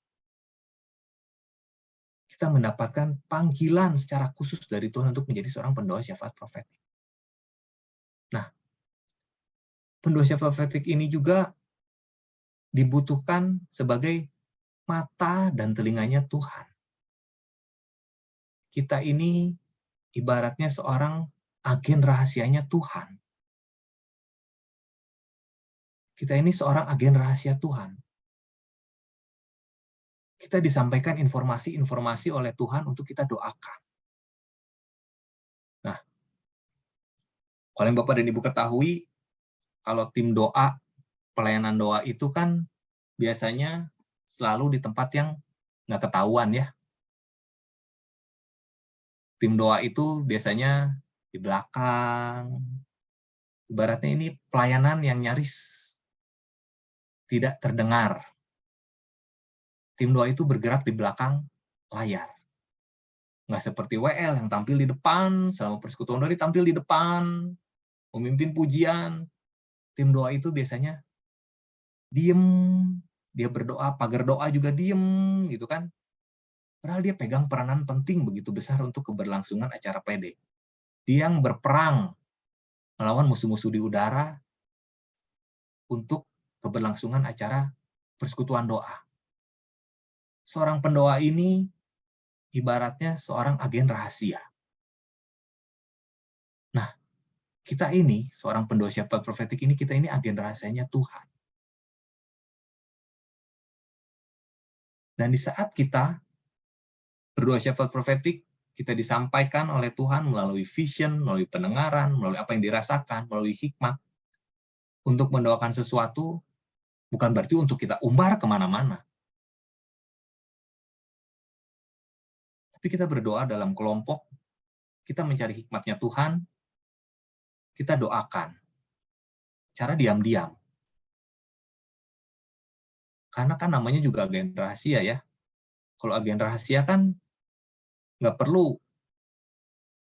Kita mendapatkan panggilan secara khusus dari Tuhan untuk menjadi seorang pendoa syafaat profetik. Nah, pendoa syafaat profetik ini juga dibutuhkan sebagai mata dan telinganya Tuhan. Kita ini ibaratnya seorang agen rahasianya Tuhan. Kita ini seorang agen rahasia Tuhan. Kita disampaikan informasi-informasi oleh Tuhan untuk kita doakan. Nah, kalau yang Bapak dan Ibu ketahui, kalau tim doa, pelayanan doa itu kan biasanya selalu di tempat yang nggak ketahuan ya. Tim doa itu biasanya di belakang. Ibaratnya ini pelayanan yang nyaris tidak terdengar. Tim doa itu bergerak di belakang layar. Nggak seperti WL yang tampil di depan, selama persekutuan doa tampil di depan, memimpin pujian. Tim doa itu biasanya diem, dia berdoa, pagar doa juga diem, gitu kan. Padahal dia pegang peranan penting begitu besar untuk keberlangsungan acara PD. Dia yang berperang melawan musuh-musuh di udara untuk keberlangsungan acara persekutuan doa. Seorang pendoa ini ibaratnya seorang agen rahasia. Nah, kita ini, seorang pendoa syafaat profetik ini, kita ini agen rahasianya Tuhan. Dan di saat kita berdoa syafaat profetik, kita disampaikan oleh Tuhan melalui vision, melalui pendengaran, melalui apa yang dirasakan, melalui hikmat, untuk mendoakan sesuatu, bukan berarti untuk kita umbar kemana-mana. Tapi kita berdoa dalam kelompok, kita mencari hikmatnya Tuhan, kita doakan. Cara diam-diam. Karena kan namanya juga agen rahasia ya. Kalau agen rahasia kan nggak perlu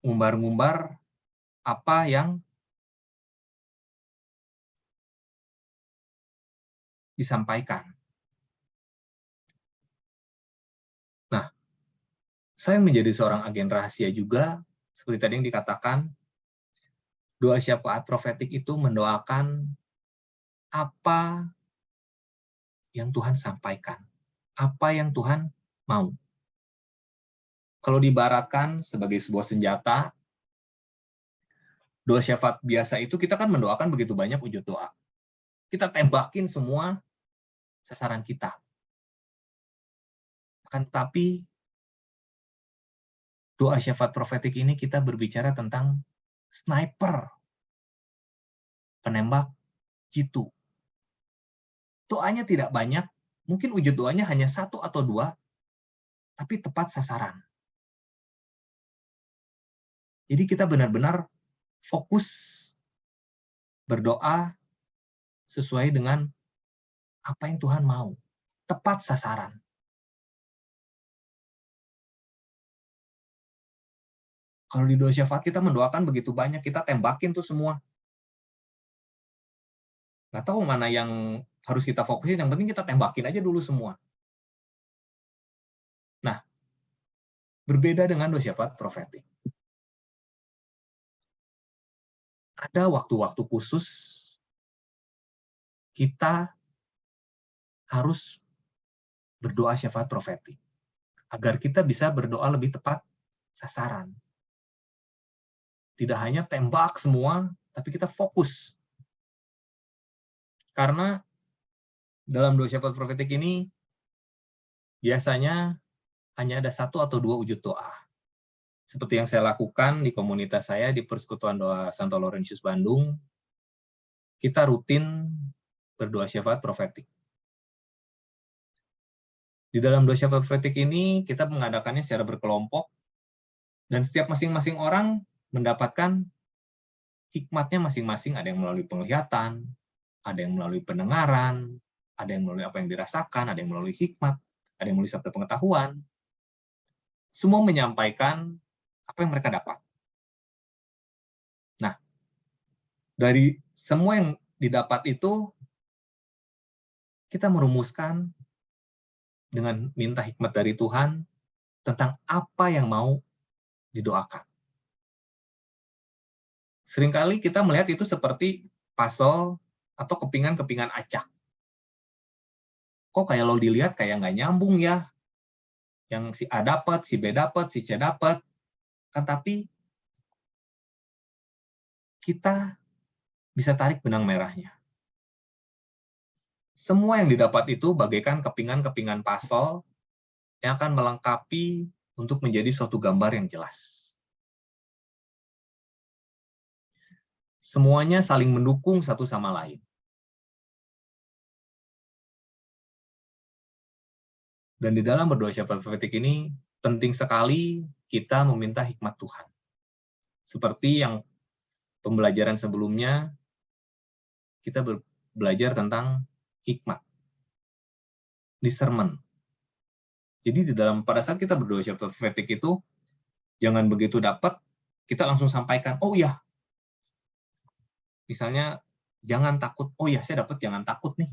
ngumbar-ngumbar apa yang disampaikan. Nah, saya menjadi seorang agen rahasia juga, seperti tadi yang dikatakan, doa syafaat profetik itu mendoakan apa yang Tuhan sampaikan, apa yang Tuhan mau. Kalau diibaratkan sebagai sebuah senjata, doa syafaat biasa itu kita kan mendoakan begitu banyak wujud doa. Kita tembakin semua sasaran kita. Akan tetapi, doa syafaat profetik ini kita berbicara tentang sniper, penembak jitu. Doanya tidak banyak, mungkin wujud doanya hanya 1 atau 2, tapi tepat sasaran. Jadi kita benar-benar fokus berdoa sesuai dengan apa yang Tuhan mau, tepat sasaran. Kalau di doa syafaat kita mendoakan begitu banyak, kita tembakin tuh semua. Nggak tahu mana yang harus kita fokusin, yang penting kita tembakin aja dulu semua. Nah, berbeda dengan doa syafaat profetik. Ada waktu-waktu khusus kita harus berdoa syafaat profetik agar kita bisa berdoa lebih tepat sasaran. Tidak hanya tembak semua, tapi kita fokus. Karena dalam doa syafaat profetik ini biasanya hanya ada 1 atau 2 wujud doa. Seperti yang saya lakukan di komunitas saya di Persekutuan Doa Santo Laurentius Bandung, kita rutin berdoa syafaat profetik. Di dalam doa syafaat profetik ini kita mengadakannya secara berkelompok, dan setiap masing-masing orang mendapatkan hikmatnya masing-masing. Ada yang melalui penglihatan, ada yang melalui pendengaran, ada yang melalui apa yang dirasakan, ada yang melalui hikmat, ada yang melalui sabda pengetahuan. Semua menyampaikan apa yang mereka dapat. Nah, dari semua yang didapat itu, kita merumuskan dengan minta hikmat dari Tuhan tentang apa yang mau didoakan. Seringkali kita melihat itu seperti puzzle atau kepingan-kepingan acak. Kok kayak lo dilihat kayak nggak nyambung ya? Yang si A dapat, si B dapat, si C dapat. Kan tapi kita bisa tarik benang merahnya. Semua yang didapat itu bagaikan kepingan-kepingan puzzle yang akan melengkapi untuk menjadi suatu gambar yang jelas. Semuanya saling mendukung satu sama lain. Dan di dalam berdoa syafaat profetik ini, penting sekali kita meminta hikmat Tuhan. Seperti yang pembelajaran sebelumnya, kita belajar tentang hikmat, discernment. Jadi pada saat kita berdoa syafaat profetik itu, jangan begitu dapat, kita langsung sampaikan, oh ya, misalnya, jangan takut, oh ya saya dapat jangan takut nih.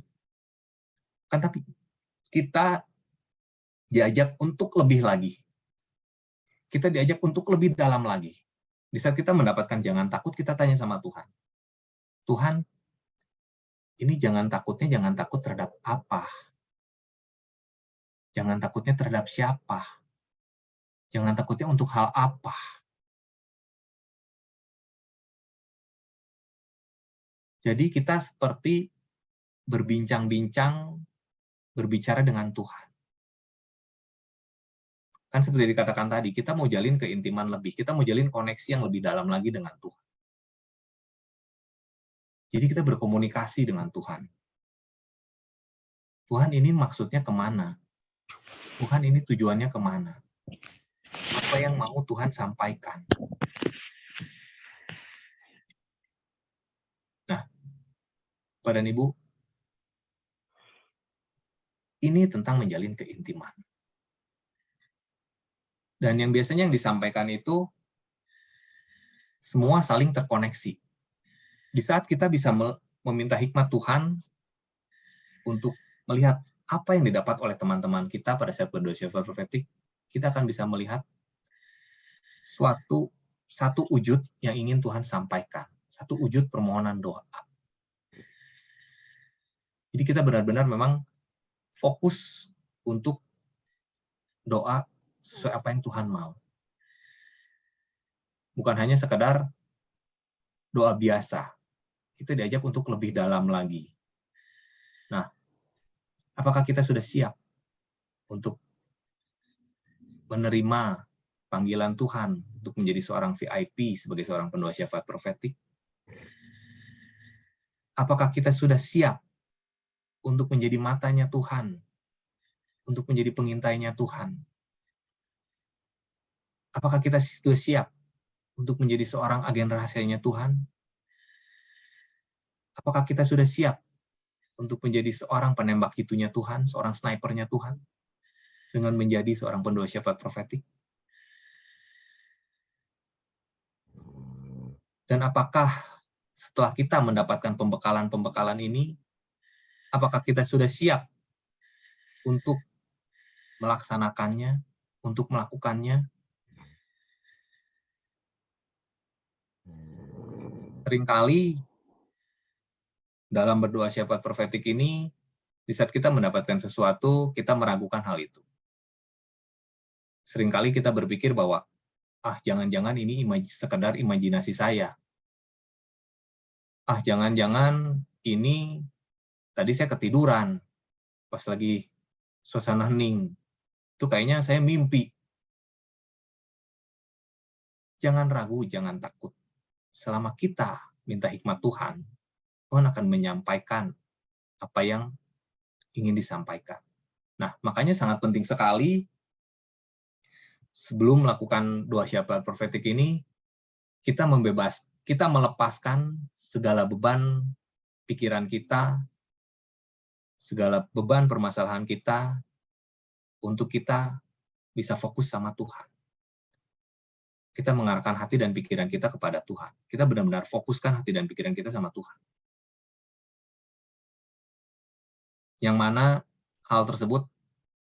Kan tapi kita diajak untuk lebih lagi. Kita diajak untuk lebih dalam lagi. Di saat kita mendapatkan jangan takut, kita tanya sama Tuhan. Tuhan, ini jangan takut terhadap apa? Jangan takutnya terhadap siapa? Jangan takutnya untuk hal apa? Jadi kita seperti berbincang-bincang, berbicara dengan Tuhan. Kan seperti dikatakan tadi, kita mau jalin keintiman lebih, kita mau jalin koneksi yang lebih dalam lagi dengan Tuhan. Jadi kita berkomunikasi dengan Tuhan. Tuhan ini maksudnya kemana? Tuhan ini tujuannya kemana? Apa yang mau Tuhan sampaikan? Nah, Bapak dan Ibu, ini tentang menjalin keintiman. Dan yang biasanya yang disampaikan itu semua saling terkoneksi. Di saat kita bisa meminta hikmat Tuhan untuk melihat apa yang didapat oleh teman-teman kita pada saat berdoa syafaat profetik, kita akan bisa melihat satu wujud yang ingin Tuhan sampaikan, satu wujud permohonan doa. Jadi kita benar-benar memang fokus untuk doa sesuai apa yang Tuhan mau. Bukan hanya sekedar doa biasa. Kita diajak untuk lebih dalam lagi. Nah, apakah kita sudah siap untuk menerima panggilan Tuhan untuk menjadi seorang VIP sebagai seorang pendoa syafaat profetik? Apakah kita sudah siap untuk menjadi matanya Tuhan, untuk menjadi pengintainya Tuhan? Apakah kita sudah siap untuk menjadi seorang agen rahasianya Tuhan? Apakah kita sudah siap untuk menjadi seorang penembak jitunya Tuhan, seorang snipernya Tuhan, dengan menjadi seorang pendoa syafaat profetik? Dan apakah setelah kita mendapatkan pembekalan-pembekalan ini, apakah kita sudah siap untuk melaksanakannya, untuk melakukannya? Seringkali dalam berdoa syafaat profetik ini, di saat kita mendapatkan sesuatu, kita meragukan hal itu. Seringkali kita berpikir bahwa, jangan-jangan ini sekedar imajinasi saya. Jangan-jangan ini tadi saya ketiduran pas lagi suasana hening. Itu kayaknya saya mimpi. Jangan ragu, jangan takut. Selama kita minta hikmat Tuhan, Tuhan akan menyampaikan apa yang ingin disampaikan. Nah, makanya sangat penting sekali sebelum melakukan doa syafaat profetik ini, kita melepaskan segala beban pikiran kita, segala beban permasalahan kita, untuk kita bisa fokus sama Tuhan. Kita mengarahkan hati dan pikiran kita kepada Tuhan. Kita benar-benar fokuskan hati dan pikiran kita sama Tuhan. Yang mana hal tersebut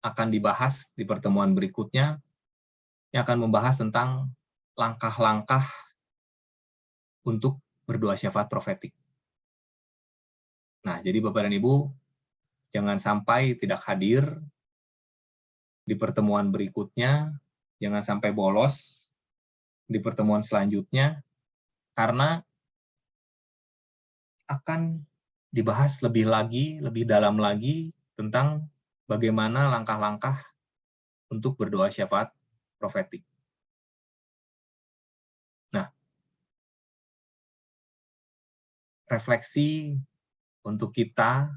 akan dibahas di pertemuan berikutnya, yang akan membahas tentang langkah-langkah untuk berdoa syafaat profetik. Nah, jadi Bapak dan Ibu, jangan sampai tidak hadir di pertemuan berikutnya, jangan sampai bolos di pertemuan selanjutnya, karena akan dibahas lebih dalam lagi tentang bagaimana langkah-langkah untuk berdoa syafaat profetik. Nah, refleksi untuk kita,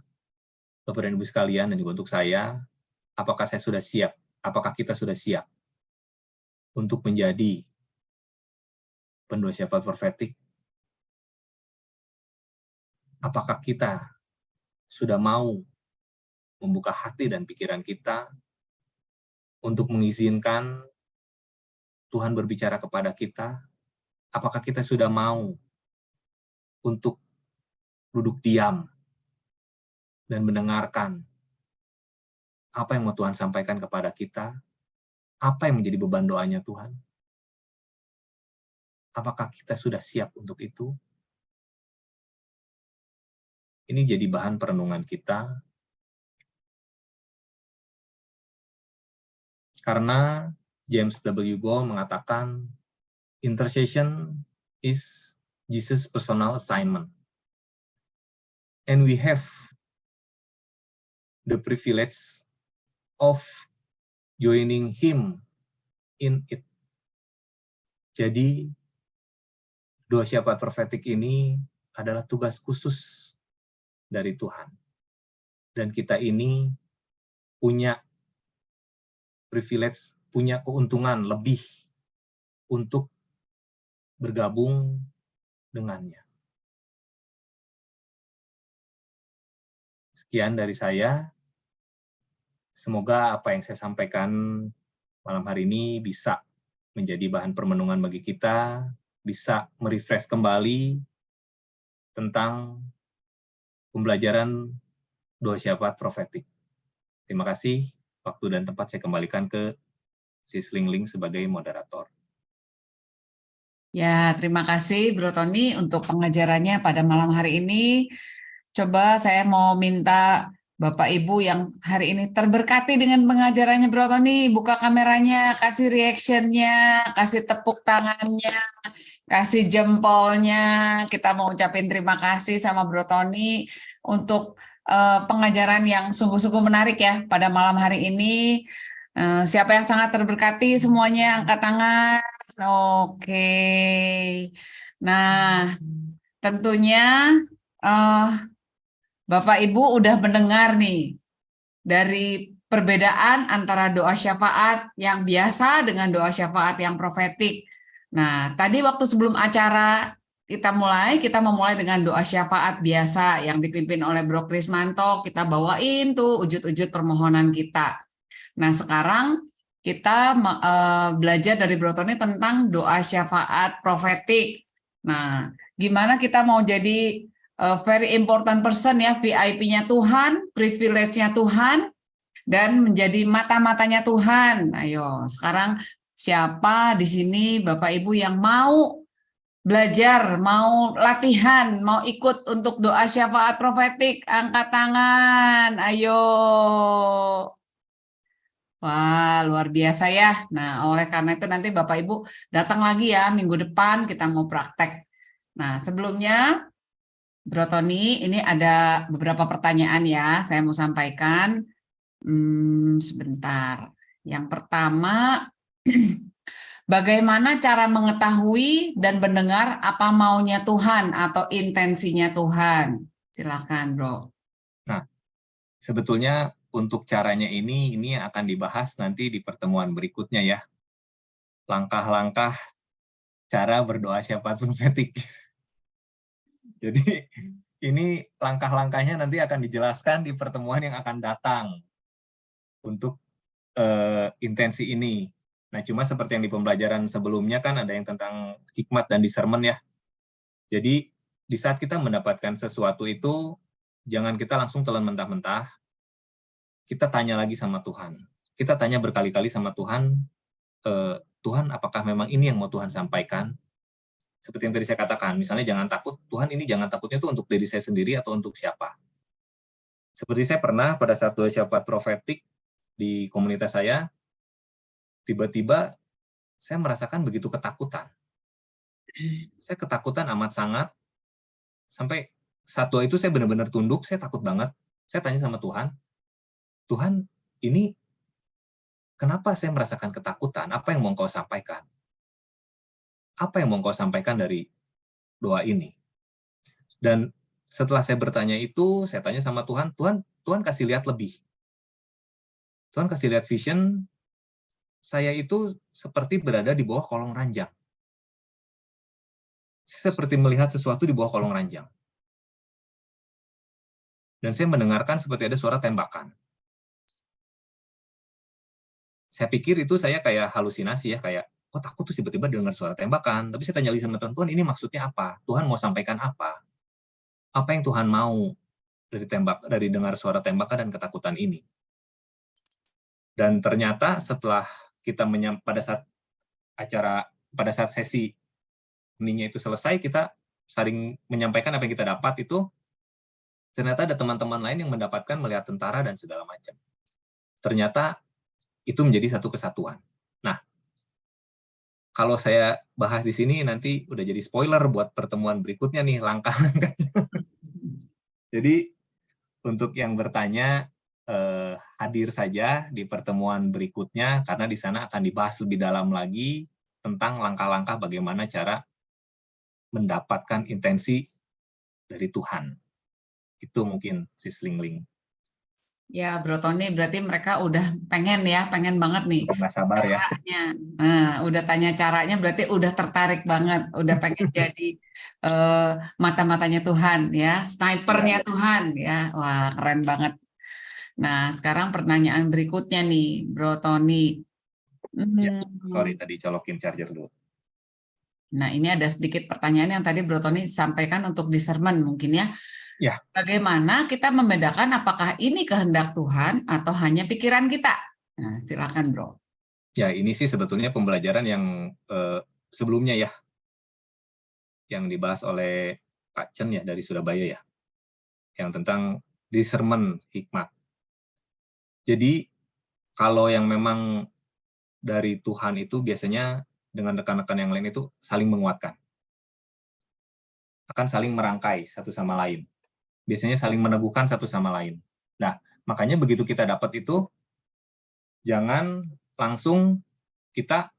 Bapak dan Ibu sekalian, dan juga untuk saya, apakah saya sudah siap? Apakah kita sudah siap untuk menjadi pendoa syafaat profetik? Apakah kita sudah mau membuka hati dan pikiran kita untuk mengizinkan Tuhan berbicara kepada kita? Apakah kita sudah mau untuk duduk diam dan mendengarkan apa yang mau Tuhan sampaikan kepada kita? Apa yang menjadi beban doanya Tuhan? Apakah kita sudah siap untuk itu? Ini jadi bahan perenungan kita. Karena James W. Goll mengatakan, intercession is Jesus' personal assignment. And we have the privilege of joining him in it. Jadi, doa syafaat profetik ini adalah tugas khusus dari Tuhan. Dan kita ini punya privilege, punya keuntungan lebih untuk bergabung dengannya. Sekian dari saya. Semoga apa yang saya sampaikan malam hari ini bisa menjadi bahan permenungan bagi kita, bisa merefresh kembali tentang pembelajaran doa syafaat profetik. Terima kasih. Waktu dan tempat saya kembalikan ke Sis Ling sebagai moderator. Ya, terima kasih Bro Tony untuk pengajarannya pada malam hari ini. Coba saya mau minta Bapak Ibu yang hari ini terberkati dengan pengajarannya Bro Tony, buka kameranya, kasih reaction-nya, kasih tepuk tangannya, kasih jempolnya. Kita mau ucapin terima kasih sama Bro Tony untuk pengajaran yang sungguh-sungguh menarik ya pada malam hari ini. Siapa yang sangat terberkati semuanya angkat tangan. Oke. Nah, tentunya Bapak Ibu udah mendengar nih dari perbedaan antara doa syafaat yang biasa dengan doa syafaat yang profetik. Nah, tadi waktu sebelum acara kita memulai dengan doa syafaat biasa yang dipimpin oleh Bro Krismanto. Kita bawain tuh ujud-ujud permohonan kita. Nah, sekarang kita belajar dari Bro Tony tentang doa syafaat profetik. Nah, gimana kita mau jadi very important person ya, VIP-nya Tuhan, privilege-nya Tuhan, dan menjadi mata-matanya Tuhan. Ayo, sekarang siapa di sini Bapak Ibu yang mau belajar, mau latihan, mau ikut untuk doa syafaat profetik? Angkat tangan. Ayo. Wah, luar biasa ya. Nah, oleh karena itu nanti Bapak Ibu datang lagi ya minggu depan kita mau praktek. Nah, sebelumnya Bro Tony, ini ada beberapa pertanyaan ya, saya mau sampaikan. Sebentar. Yang pertama, bagaimana cara mengetahui dan mendengar apa maunya Tuhan atau intensinya Tuhan? Silakan, Bro. Nah, sebetulnya untuk caranya ini akan dibahas nanti di pertemuan berikutnya ya. Langkah-langkah cara berdoa syafaat profetik. Jadi ini langkah-langkahnya nanti akan dijelaskan di pertemuan yang akan datang untuk intensi ini. Nah, cuma seperti yang di pembelajaran sebelumnya kan ada yang tentang hikmat dan discernment ya. Jadi di saat kita mendapatkan sesuatu itu, jangan kita langsung telan mentah-mentah. Kita tanya lagi sama Tuhan. Kita tanya berkali-kali sama Tuhan, Tuhan apakah memang ini yang mau Tuhan sampaikan? Seperti yang tadi saya katakan, misalnya jangan takut, Tuhan ini jangan takutnya itu untuk diri saya sendiri atau untuk siapa? Seperti saya pernah pada saat doa syafaat profetik di komunitas saya, tiba-tiba saya merasakan begitu ketakutan. Saya ketakutan amat sangat, sampai saat doa itu saya benar-benar tunduk, saya takut banget. Saya tanya sama Tuhan, Tuhan, ini kenapa saya merasakan ketakutan? Apa yang mau Engkau sampaikan? Apa yang mau Engkau sampaikan dari doa ini? Dan setelah saya bertanya itu, saya tanya sama Tuhan, Tuhan kasih lihat lebih. Tuhan kasih lihat vision, saya itu seperti berada di bawah kolong ranjang. Seperti melihat sesuatu di bawah kolong ranjang. Dan saya mendengarkan seperti ada suara tembakan. Saya pikir itu saya kayak halusinasi ya, kayak, kok takut tuh tiba-tiba dengar suara tembakan. Tapi saya tanya lagi sama Tuhan, Tuhan ini maksudnya apa? Tuhan mau sampaikan apa? Apa yang Tuhan mau dari dengar suara tembakan dan ketakutan ini? Dan ternyata setelah kita pada saat sesi hening itu selesai, kita saling menyampaikan apa yang kita dapat itu, ternyata ada teman-teman lain yang mendapatkan melihat tentara dan segala macam. Ternyata itu menjadi satu kesatuan. Nah, kalau saya bahas di sini nanti udah jadi spoiler buat pertemuan berikutnya nih, langkah-langkahnya. Jadi, untuk yang bertanya, hadir saja di pertemuan berikutnya, karena di sana akan dibahas lebih dalam lagi tentang langkah-langkah bagaimana cara mendapatkan intensi dari Tuhan. Itu mungkin Sislingling. Ya, Bro Tony, berarti mereka udah pengen banget nih. Nggak sabar ya. Caranya. Nah, udah tanya caranya, berarti udah tertarik banget, udah pengen jadi mata-matanya Tuhan, ya, snipernya Tuhan, ya, wah keren banget. Nah, sekarang pertanyaan berikutnya nih, Bro Tony. Ya, sorry tadi colokin charger dulu. Nah, ini ada sedikit pertanyaan yang tadi Bro Tony sampaikan untuk discernment mungkin ya. Ya. Bagaimana kita membedakan apakah ini kehendak Tuhan atau hanya pikiran kita? Nah, silakan, Bro. Ya, ini sih sebetulnya pembelajaran yang sebelumnya ya, yang dibahas oleh Kak Chen ya dari Surabaya ya, yang tentang discernment hikmat. Jadi kalau yang memang dari Tuhan itu biasanya dengan rekan-rekan yang lain itu saling menguatkan, akan saling merangkai satu sama lain. Biasanya saling meneguhkan satu sama lain. Nah, makanya begitu kita dapat itu, jangan langsung kita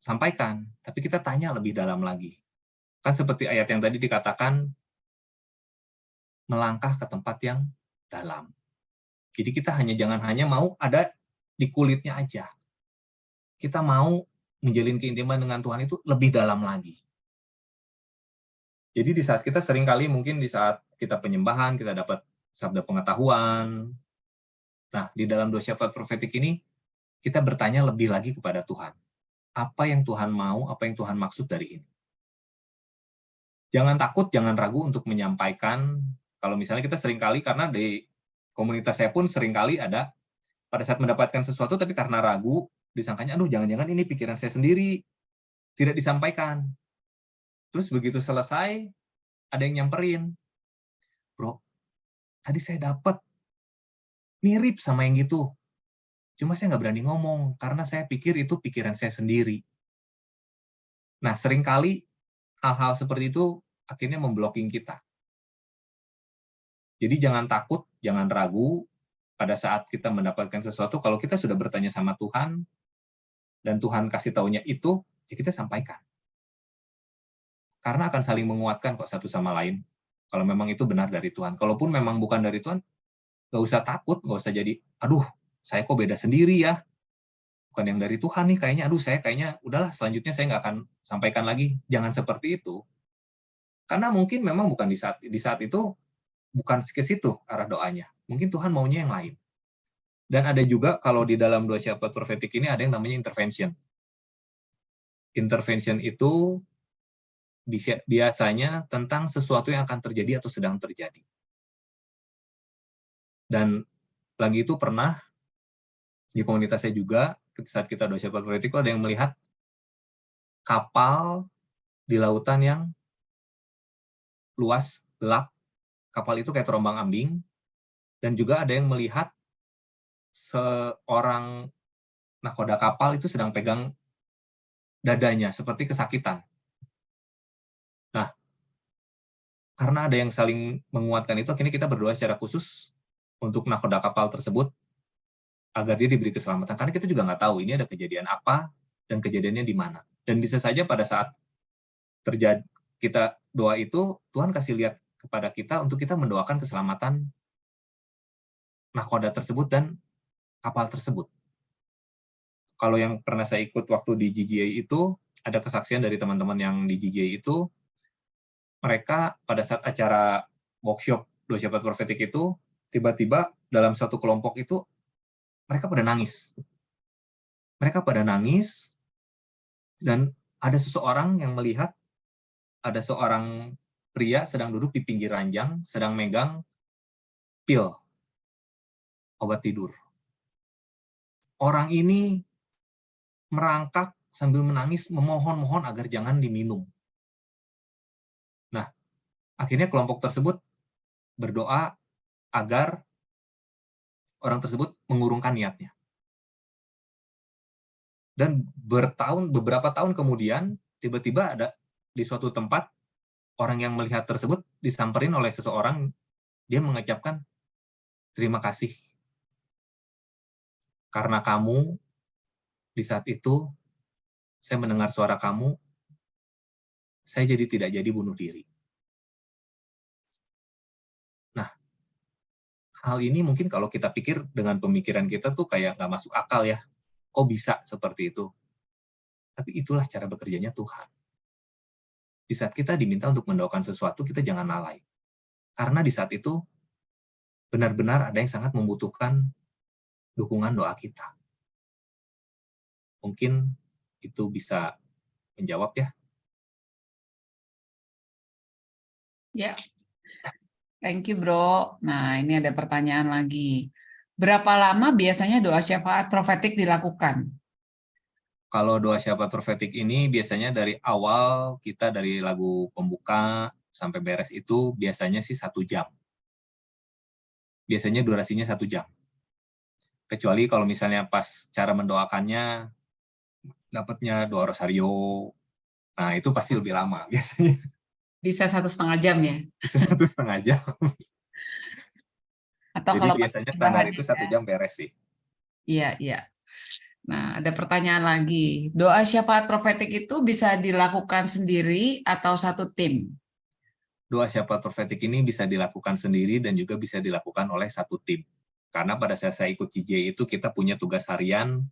sampaikan, tapi kita tanya lebih dalam lagi. Kan seperti ayat yang tadi dikatakan, melangkah ke tempat yang dalam. Jadi kita jangan hanya mau ada di kulitnya aja. Kita mau menjalin keintiman dengan Tuhan itu lebih dalam lagi. Jadi di saat kita seringkali mungkin di saat kita penyembahan, kita dapat sabda pengetahuan. Nah, di dalam doa syafaat profetik ini, kita bertanya lebih lagi kepada Tuhan. Apa yang Tuhan mau, apa yang Tuhan maksud dari ini? Jangan takut, jangan ragu untuk menyampaikan. Kalau misalnya kita seringkali, karena di komunitas saya pun seringkali ada pada saat mendapatkan sesuatu, tapi karena ragu, disangkanya, aduh jangan-jangan ini pikiran saya sendiri, tidak disampaikan. Terus begitu selesai, ada yang nyamperin, bro, tadi saya dapat mirip sama yang gitu, cuma saya nggak berani ngomong, karena saya pikir itu pikiran saya sendiri. Nah, seringkali hal-hal seperti itu akhirnya memblocking kita. Jadi jangan takut, jangan ragu pada saat kita mendapatkan sesuatu. Kalau kita sudah bertanya sama Tuhan, dan Tuhan kasih taunya itu, ya kita sampaikan. Karena akan saling menguatkan kok satu sama lain. Kalau memang itu benar dari Tuhan. Kalaupun memang bukan dari Tuhan, nggak usah takut, nggak usah jadi, aduh, saya kok beda sendiri ya. Bukan yang dari Tuhan nih, kayaknya, aduh, saya kayaknya, udahlah, selanjutnya saya nggak akan sampaikan lagi. Jangan seperti itu. Karena mungkin memang bukan di saat itu, bukan ke situ arah doanya. Mungkin Tuhan maunya yang lain. Dan ada juga kalau di dalam 2 syafaat profetik ini ada yang namanya intervention. Intervention itu biasanya tentang sesuatu yang akan terjadi atau sedang terjadi. Dan lagi itu pernah di komunitas saya juga, saat kita 2 syafaat profetik, ada yang melihat kapal di lautan yang luas, gelap. Kapal itu kayak terombang-ambing. Dan juga ada yang melihat seorang nahkoda kapal itu sedang pegang dadanya, seperti kesakitan. Nah, karena ada yang saling menguatkan itu, akhirnya kita berdoa secara khusus untuk nahkoda kapal tersebut, agar dia diberi keselamatan. Karena kita juga nggak tahu ini ada kejadian apa, dan kejadiannya di mana. Dan bisa saja pada saat terjadi kita doa itu, Tuhan kasih lihat kepada kita untuk kita mendoakan keselamatan nahkoda tersebut dan kapal tersebut. Kalau yang pernah saya ikut waktu di GGA itu, ada kesaksian dari teman-teman yang di GGA itu, mereka pada saat acara workshop 2 syafaat profetik itu, tiba-tiba dalam satu kelompok itu, mereka pada nangis. Mereka pada nangis, dan ada seseorang yang melihat, ada seorang pria sedang duduk di pinggir ranjang, sedang megang pil, obat tidur. Orang ini merangkak sambil menangis, memohon-mohon agar jangan diminum. Nah, akhirnya kelompok tersebut berdoa agar orang tersebut mengurungkan niatnya. Dan beberapa tahun kemudian, tiba-tiba ada di suatu tempat, orang yang melihat tersebut disamperin oleh seseorang, dia mengucapkan, terima kasih. Karena kamu, di saat itu, saya mendengar suara kamu, saya jadi tidak jadi bunuh diri. Nah, hal ini mungkin kalau kita pikir dengan pemikiran kita tuh kayak nggak masuk akal ya. Kok bisa seperti itu? Tapi itulah cara bekerjanya Tuhan. Di saat kita diminta untuk mendoakan sesuatu, kita jangan lalai. Karena di saat itu, benar-benar ada yang sangat membutuhkan dukungan doa kita. Mungkin itu bisa menjawab ya. Ya, thank you bro. Nah, ini ada pertanyaan lagi. Berapa lama biasanya doa syafaat profetik dilakukan? Kalau doa syafaat profetik ini biasanya dari awal kita dari lagu pembuka sampai beres itu biasanya sih 1 jam. Biasanya durasinya 1 jam. Kecuali kalau misalnya pas cara mendoakannya dapatnya doa rosario, nah itu pasti lebih lama biasanya. Bisa 1,5 jam ya? Bisa 1,5 jam. Atau Jadi kalau biasanya standar itu 1 jam beres sih. Iya, iya. Nah, ada pertanyaan lagi. Doa syafaat profetik itu bisa dilakukan sendiri atau satu tim? Doa syafaat profetik ini bisa dilakukan sendiri dan juga bisa dilakukan oleh satu tim. Karena pada saat saya ikut GJ itu kita punya tugas harian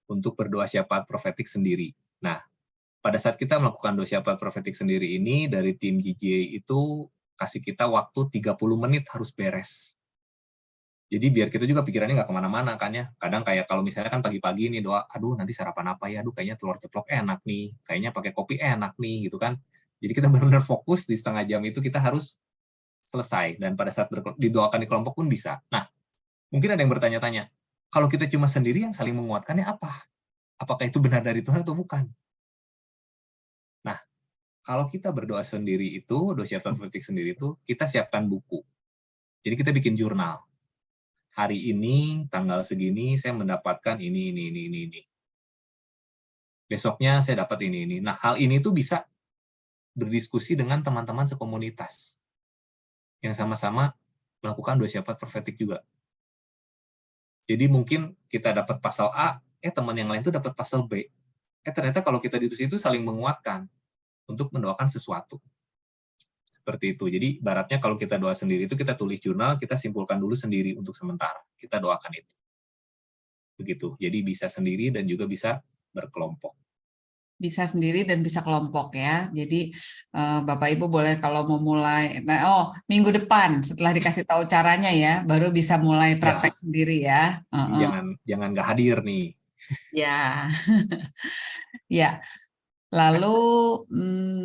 untuk berdoa syafaat profetik sendiri. Nah, pada saat kita melakukan doa syafaat profetik sendiri ini, dari tim GJ itu kasih kita waktu 30 menit harus beres. Jadi biar kita juga pikirannya nggak kemana-mana kan ya. Kadang kayak kalau misalnya kan pagi-pagi nih doa, aduh nanti sarapan apa ya, aduh kayaknya telur ceplok enak nih, kayaknya pakai kopi enak nih gitu kan. Jadi kita benar-benar fokus di setengah jam itu kita harus selesai, dan pada saat didoakan di kelompok pun bisa. Nah, mungkin ada yang bertanya-tanya, kalau kita cuma sendiri yang saling menguatkannya apa? Apakah itu benar dari Tuhan atau bukan? Nah, kalau kita berdoa sendiri itu, doa syafaat profetik sendiri itu, kita siapkan buku. Jadi kita bikin jurnal. Hari ini, tanggal segini, saya mendapatkan ini. Besoknya saya dapat ini. Nah, hal ini tuh bisa berdiskusi dengan teman-teman sekomunitas yang sama-sama melakukan doa syafaat profetik juga. Jadi mungkin kita dapat pasal A, teman yang lain tuh dapat pasal B. Ternyata kalau kita di situ saling menguatkan untuk mendoakan sesuatu. Seperti itu. Jadi baratnya kalau kita doa sendiri itu kita tulis jurnal, kita simpulkan dulu sendiri untuk sementara. Kita doakan itu. Begitu. Jadi bisa sendiri dan juga bisa berkelompok. Bisa sendiri dan bisa kelompok ya. Jadi Bapak Ibu boleh kalau mau mulai, minggu depan setelah dikasih tahu caranya ya, baru bisa mulai praktek sendiri ya. Jangan nggak hadir nih. Ya, ya. Lalu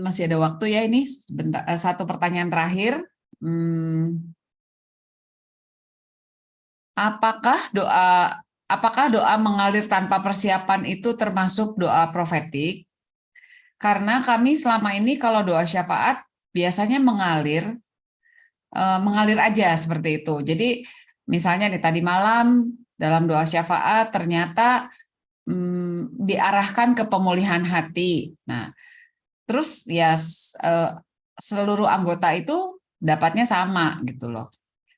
masih ada waktu ya ini. Satu pertanyaan terakhir. Apakah doa mengalir tanpa persiapan itu termasuk doa profetik? Karena kami selama ini kalau doa syafaat biasanya mengalir aja seperti itu. Jadi misalnya nih tadi malam dalam doa syafaat ternyata diarahkan ke pemulihan hati. Nah, terus ya seluruh anggota itu dapatnya sama gitu loh.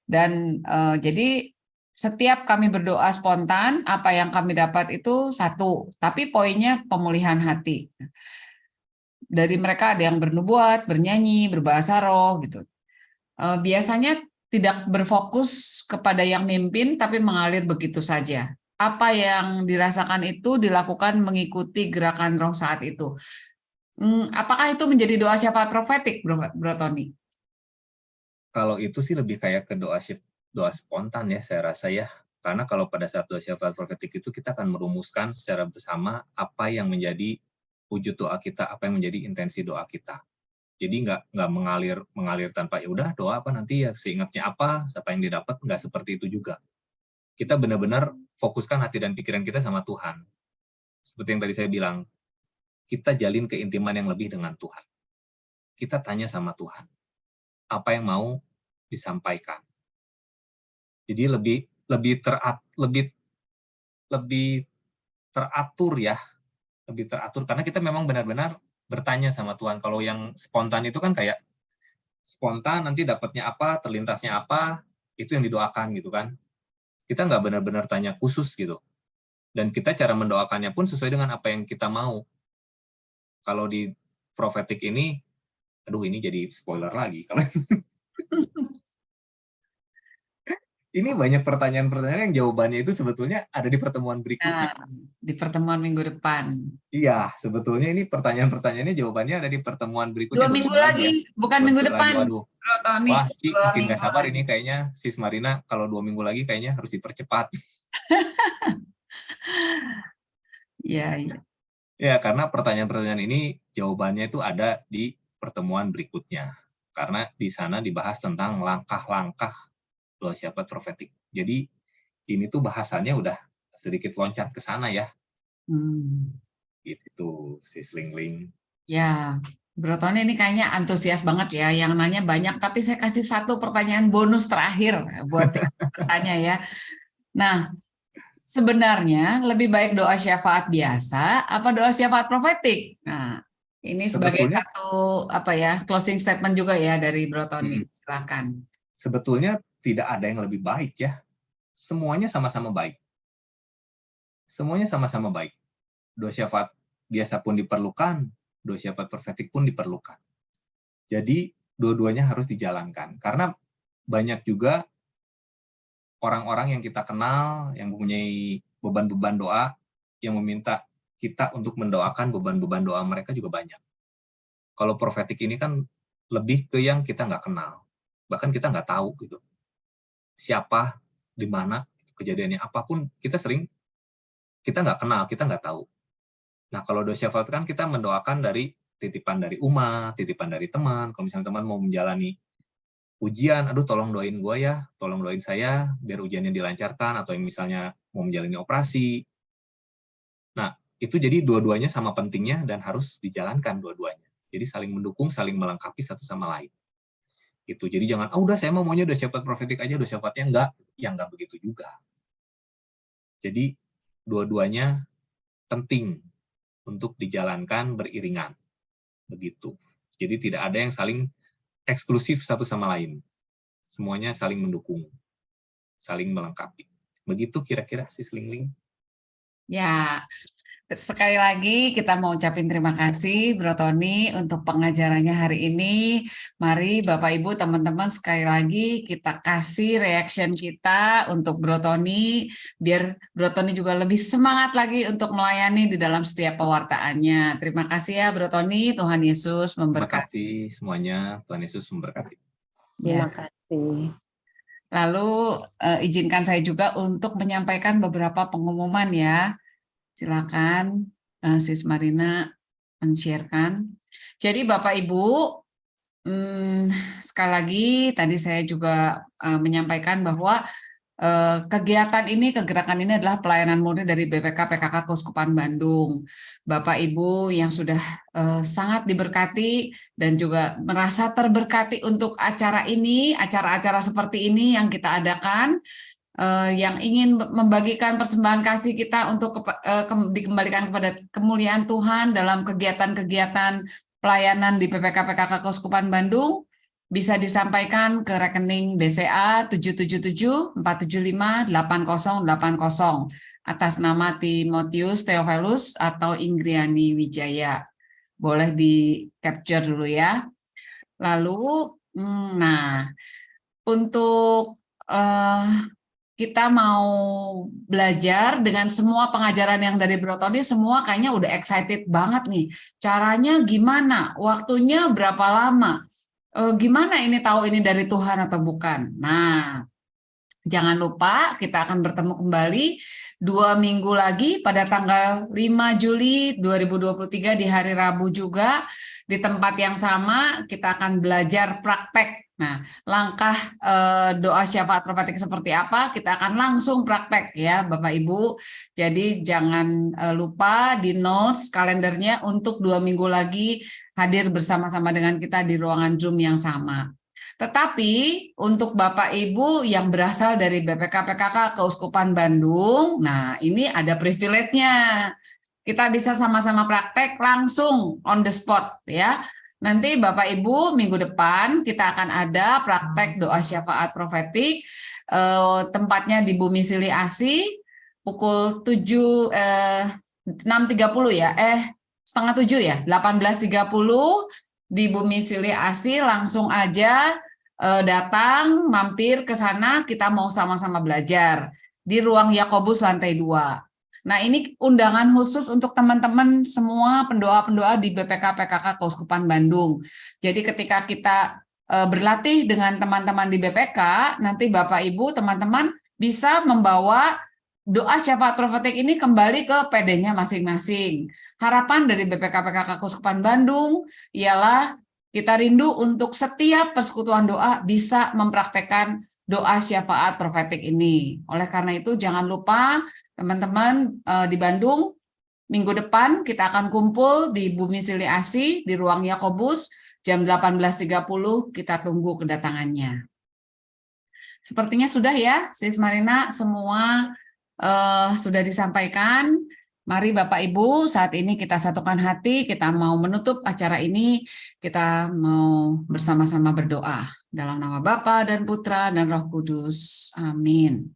Dan jadi setiap kami berdoa spontan, apa yang kami dapat itu satu, tapi poinnya pemulihan hati. Dari mereka ada yang bernubuat, bernyanyi, berbahasa roh gitu. Biasanya tidak berfokus kepada yang mimpin, tapi mengalir begitu saja. Apa yang dirasakan itu dilakukan mengikuti gerakan roh saat itu. Apakah itu menjadi doa syafaat profetik, Bro Tony? Kalau itu sih lebih kayak ke doa spontan ya, saya rasa ya. Karena kalau pada saat doa syafaat profetik itu kita akan merumuskan secara bersama apa yang menjadi wujud doa kita, apa yang menjadi intensi doa kita. Jadi nggak mengalir tanpa ya udah doa apa nanti ya seingatnya apa, siapa yang didapat, nggak seperti itu juga. Kita benar-benar fokuskan hati dan pikiran kita sama Tuhan. Seperti yang tadi saya bilang, kita jalin keintiman yang lebih dengan Tuhan. Kita tanya sama Tuhan, apa yang mau disampaikan. Jadi lebih teratur ya, lebih teratur karena kita memang benar-benar bertanya sama Tuhan. Kalau yang spontan itu kan kayak spontan nanti dapatnya apa, terlintasnya apa, itu yang didoakan gitu kan. Kita nggak benar-benar tanya khusus gitu. Dan kita cara mendoakannya pun sesuai dengan apa yang kita mau. Kalau di profetik ini, aduh ini jadi spoiler lagi. Kalau ini banyak pertanyaan-pertanyaan yang jawabannya itu sebetulnya ada di pertemuan berikutnya. Di pertemuan minggu depan. Iya, sebetulnya ini pertanyaan-pertanyaannya jawabannya ada di pertemuan berikutnya. 2 minggu lagi, ya? Bukan minggu depan. Aduh. Wah, Ci, makin nggak sabar ini kayaknya Sis Marina kalau 2 minggu lagi kayaknya harus dipercepat. Iya. Ya, karena pertanyaan-pertanyaan ini jawabannya itu ada di pertemuan berikutnya. Karena di sana dibahas tentang langkah-langkah doa syafaat profetik. Jadi ini tuh bahasannya udah sedikit loncat ke sana ya. Gitu, Sis Lingling. Ya, Bro Tony ini kayaknya antusias banget ya, yang nanya banyak, tapi saya kasih satu pertanyaan bonus terakhir buat bertanya ya. Nah, sebenarnya lebih baik doa syafaat biasa apa doa syafaat profetik? Nah, ini sebagai satu closing statement juga ya dari Bro Tony. Silakan. Sebetulnya tidak ada yang lebih baik ya. Semuanya sama-sama baik. Semuanya sama-sama baik. Doa syafaat biasa pun diperlukan, doa syafaat profetik pun diperlukan. Jadi dua-duanya harus dijalankan. Karena banyak juga orang-orang yang kita kenal, yang mempunyai beban-beban doa, yang meminta kita untuk mendoakan beban-beban doa mereka juga banyak. Kalau profetik ini kan lebih ke yang kita nggak kenal. Bahkan kita nggak tahu gitu. Siapa, di mana, kejadiannya apapun, kita nggak kenal, kita nggak tahu. Nah, kalau doa syafaat kan kita mendoakan dari titipan dari umat, titipan dari teman. Kalau misalnya teman mau menjalani ujian, aduh tolong doain gue ya, tolong doain saya biar ujiannya dilancarkan, atau yang misalnya mau menjalani operasi. Nah, itu jadi dua-duanya sama pentingnya dan harus dijalankan dua-duanya. Jadi saling mendukung, saling melengkapi satu sama lain. Itu. Jadi jangan, udah saya maunya udah syafaat profetik aja, udah syafaatnya enggak. Ya enggak begitu juga. Jadi dua-duanya penting untuk dijalankan beriringan. Begitu. Jadi tidak ada yang saling eksklusif satu sama lain. Semuanya saling mendukung, saling melengkapi. Begitu kira-kira si Slingling. Ya, sekali lagi kita mau ucapin terima kasih Bro Tony untuk pengajarannya hari ini. Mari Bapak Ibu teman-teman sekali lagi kita kasih reaction kita untuk Bro Tony biar Bro Tony juga lebih semangat lagi untuk melayani di dalam setiap pewartaannya. Terima kasih ya Bro Tony, Tuhan Yesus Terima memberkati. kasih semuanya, Tuhan Yesus memberkati. Terima kasih. Lalu izinkan saya juga untuk menyampaikan beberapa pengumuman ya. Silakan Sis Marina men-sharekan. Jadi Bapak Ibu, sekali lagi tadi saya juga menyampaikan bahwa kegiatan ini, kegerakan ini adalah pelayanan murni dari BPK PKK Keuskupan Bandung. Bapak Ibu yang sudah sangat diberkati dan juga merasa terberkati untuk acara ini, acara-acara seperti ini yang kita adakan, yang ingin membagikan persembahan kasih kita untuk dikembalikan kepada kemuliaan Tuhan dalam kegiatan-kegiatan pelayanan di PPK PKK Keuskupan Bandung, bisa disampaikan ke rekening BCA 777-475-8080 atas nama Timotius Theophilus atau Inggriani Wijaya. Boleh di-capture dulu ya. Lalu, nah, untuk kita mau belajar dengan semua pengajaran yang dari Bro Tony, semua kayaknya udah excited banget nih. Caranya gimana? Waktunya berapa lama? Gimana ini tahu ini dari Tuhan atau bukan? Nah, jangan lupa kita akan bertemu kembali 2 minggu lagi pada tanggal 5 Juli 2023 di hari Rabu juga. Di tempat yang sama kita akan belajar praktek. Nah, langkah doa syafaat profetik seperti apa, kita akan langsung praktek ya Bapak Ibu. Jadi jangan lupa di notes kalendernya untuk 2 minggu lagi hadir bersama-sama dengan kita di ruangan Zoom yang sama. Tetapi untuk Bapak Ibu yang berasal dari BPK PKK Keuskupan Bandung, nah ini ada privilege-nya. Kita bisa sama-sama praktek langsung on the spot ya. Nanti Bapak Ibu minggu depan kita akan ada praktek doa syafaat profetik, tempatnya di Bumi Sili Asi pukul 6.30 ya, setengah 7 ya, 18.30 di Bumi Sili Asi. Langsung aja datang, mampir ke sana, kita mau sama-sama belajar di ruang Yakobus lantai 2. Nah, ini undangan khusus untuk teman-teman semua pendoa-pendoa di BPK PKK Keuskupan Bandung. Jadi ketika kita berlatih dengan teman-teman di BPK, nanti Bapak Ibu, teman-teman bisa membawa doa syafaat profetik ini kembali ke PD-nya masing-masing. Harapan dari BPK PKK Keuskupan Bandung ialah kita rindu untuk setiap persekutuan doa bisa mempraktekkan doa syafaat profetik ini. Oleh karena itu jangan lupa teman-teman di Bandung, minggu depan kita akan kumpul di Bumi Sili Asi, di ruang Yakobus, jam 18.30, kita tunggu kedatangannya. Sepertinya sudah ya, Sis Marina, semua sudah disampaikan. Mari Bapak Ibu, saat ini kita satukan hati, kita mau menutup acara ini, kita mau bersama-sama berdoa. Dalam nama Bapa dan Putra dan Roh Kudus. Amin.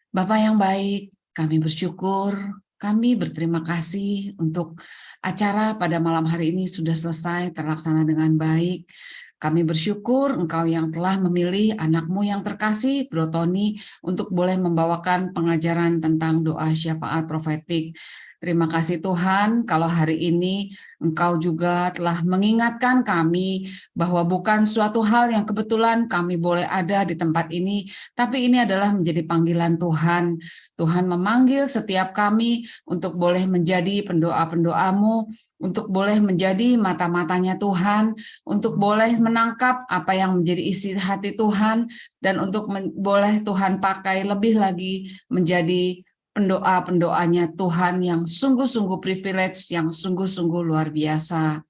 Bapak yang baik, kami bersyukur, kami berterima kasih untuk acara pada malam hari ini sudah selesai terlaksana dengan baik. Kami bersyukur Engkau yang telah memilih anak-Mu yang terkasih, Bro Tony, untuk boleh membawakan pengajaran tentang doa syafaat profetik. Terima kasih Tuhan, kalau hari ini Engkau juga telah mengingatkan kami bahwa bukan suatu hal yang kebetulan kami boleh ada di tempat ini, tapi ini adalah menjadi panggilan Tuhan. Tuhan memanggil setiap kami untuk boleh menjadi pendoa-pendoamu, untuk boleh menjadi mata-matanya Tuhan, untuk boleh menangkap apa yang menjadi isi hati Tuhan, dan untuk boleh Tuhan pakai lebih lagi menjadi pendoa-pendoanya Tuhan yang sungguh-sungguh privilege, yang sungguh-sungguh luar biasa.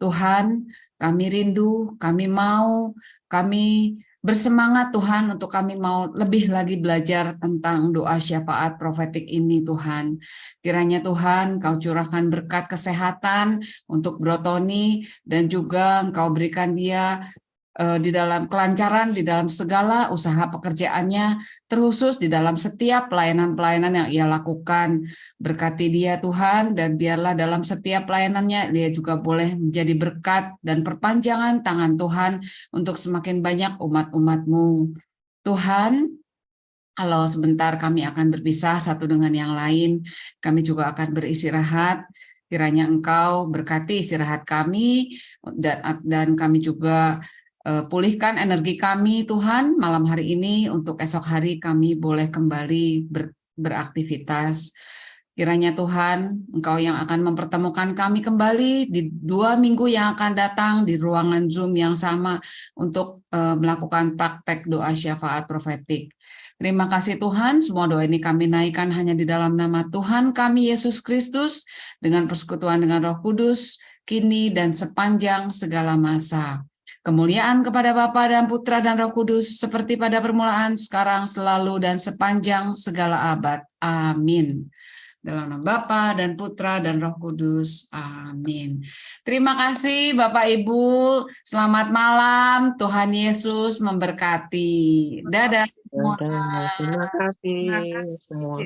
Tuhan, kami rindu, kami mau, kami bersemangat Tuhan untuk kami mau lebih lagi belajar tentang doa syafaat profetik ini Tuhan. Kiranya Tuhan Kau curahkan berkat kesehatan untuk Bro Tony dan juga Engkau berikan dia di dalam kelancaran, di dalam segala usaha pekerjaannya, terkhusus di dalam setiap pelayanan-pelayanan yang ia lakukan. Berkati dia Tuhan, dan biarlah dalam setiap pelayanannya dia juga boleh menjadi berkat dan perpanjangan tangan Tuhan untuk semakin banyak umat-umat-Mu. Tuhan, kalau sebentar kami akan berpisah satu dengan yang lain, kami juga akan beristirahat. Kiranya Engkau berkati istirahat kami, dan kami juga pulihkan energi kami Tuhan malam hari ini, untuk esok hari kami boleh kembali beraktivitas. Kiranya Tuhan, Engkau yang akan mempertemukan kami kembali di 2 minggu yang akan datang di ruangan Zoom yang sama untuk melakukan praktek doa syafaat profetik. Terima kasih Tuhan, semua doa ini kami naikkan hanya di dalam nama Tuhan kami Yesus Kristus, dengan persekutuan dengan Roh Kudus, kini dan sepanjang segala masa. Kemuliaan kepada Bapa dan Putra dan Roh Kudus, seperti pada permulaan, sekarang, selalu, dan sepanjang segala abad. Amin. Dalam nama Bapa dan Putra dan Roh Kudus. Amin. Terima kasih Bapak Ibu. Selamat malam. Tuhan Yesus memberkati. Dadah semua. Terima kasih semua.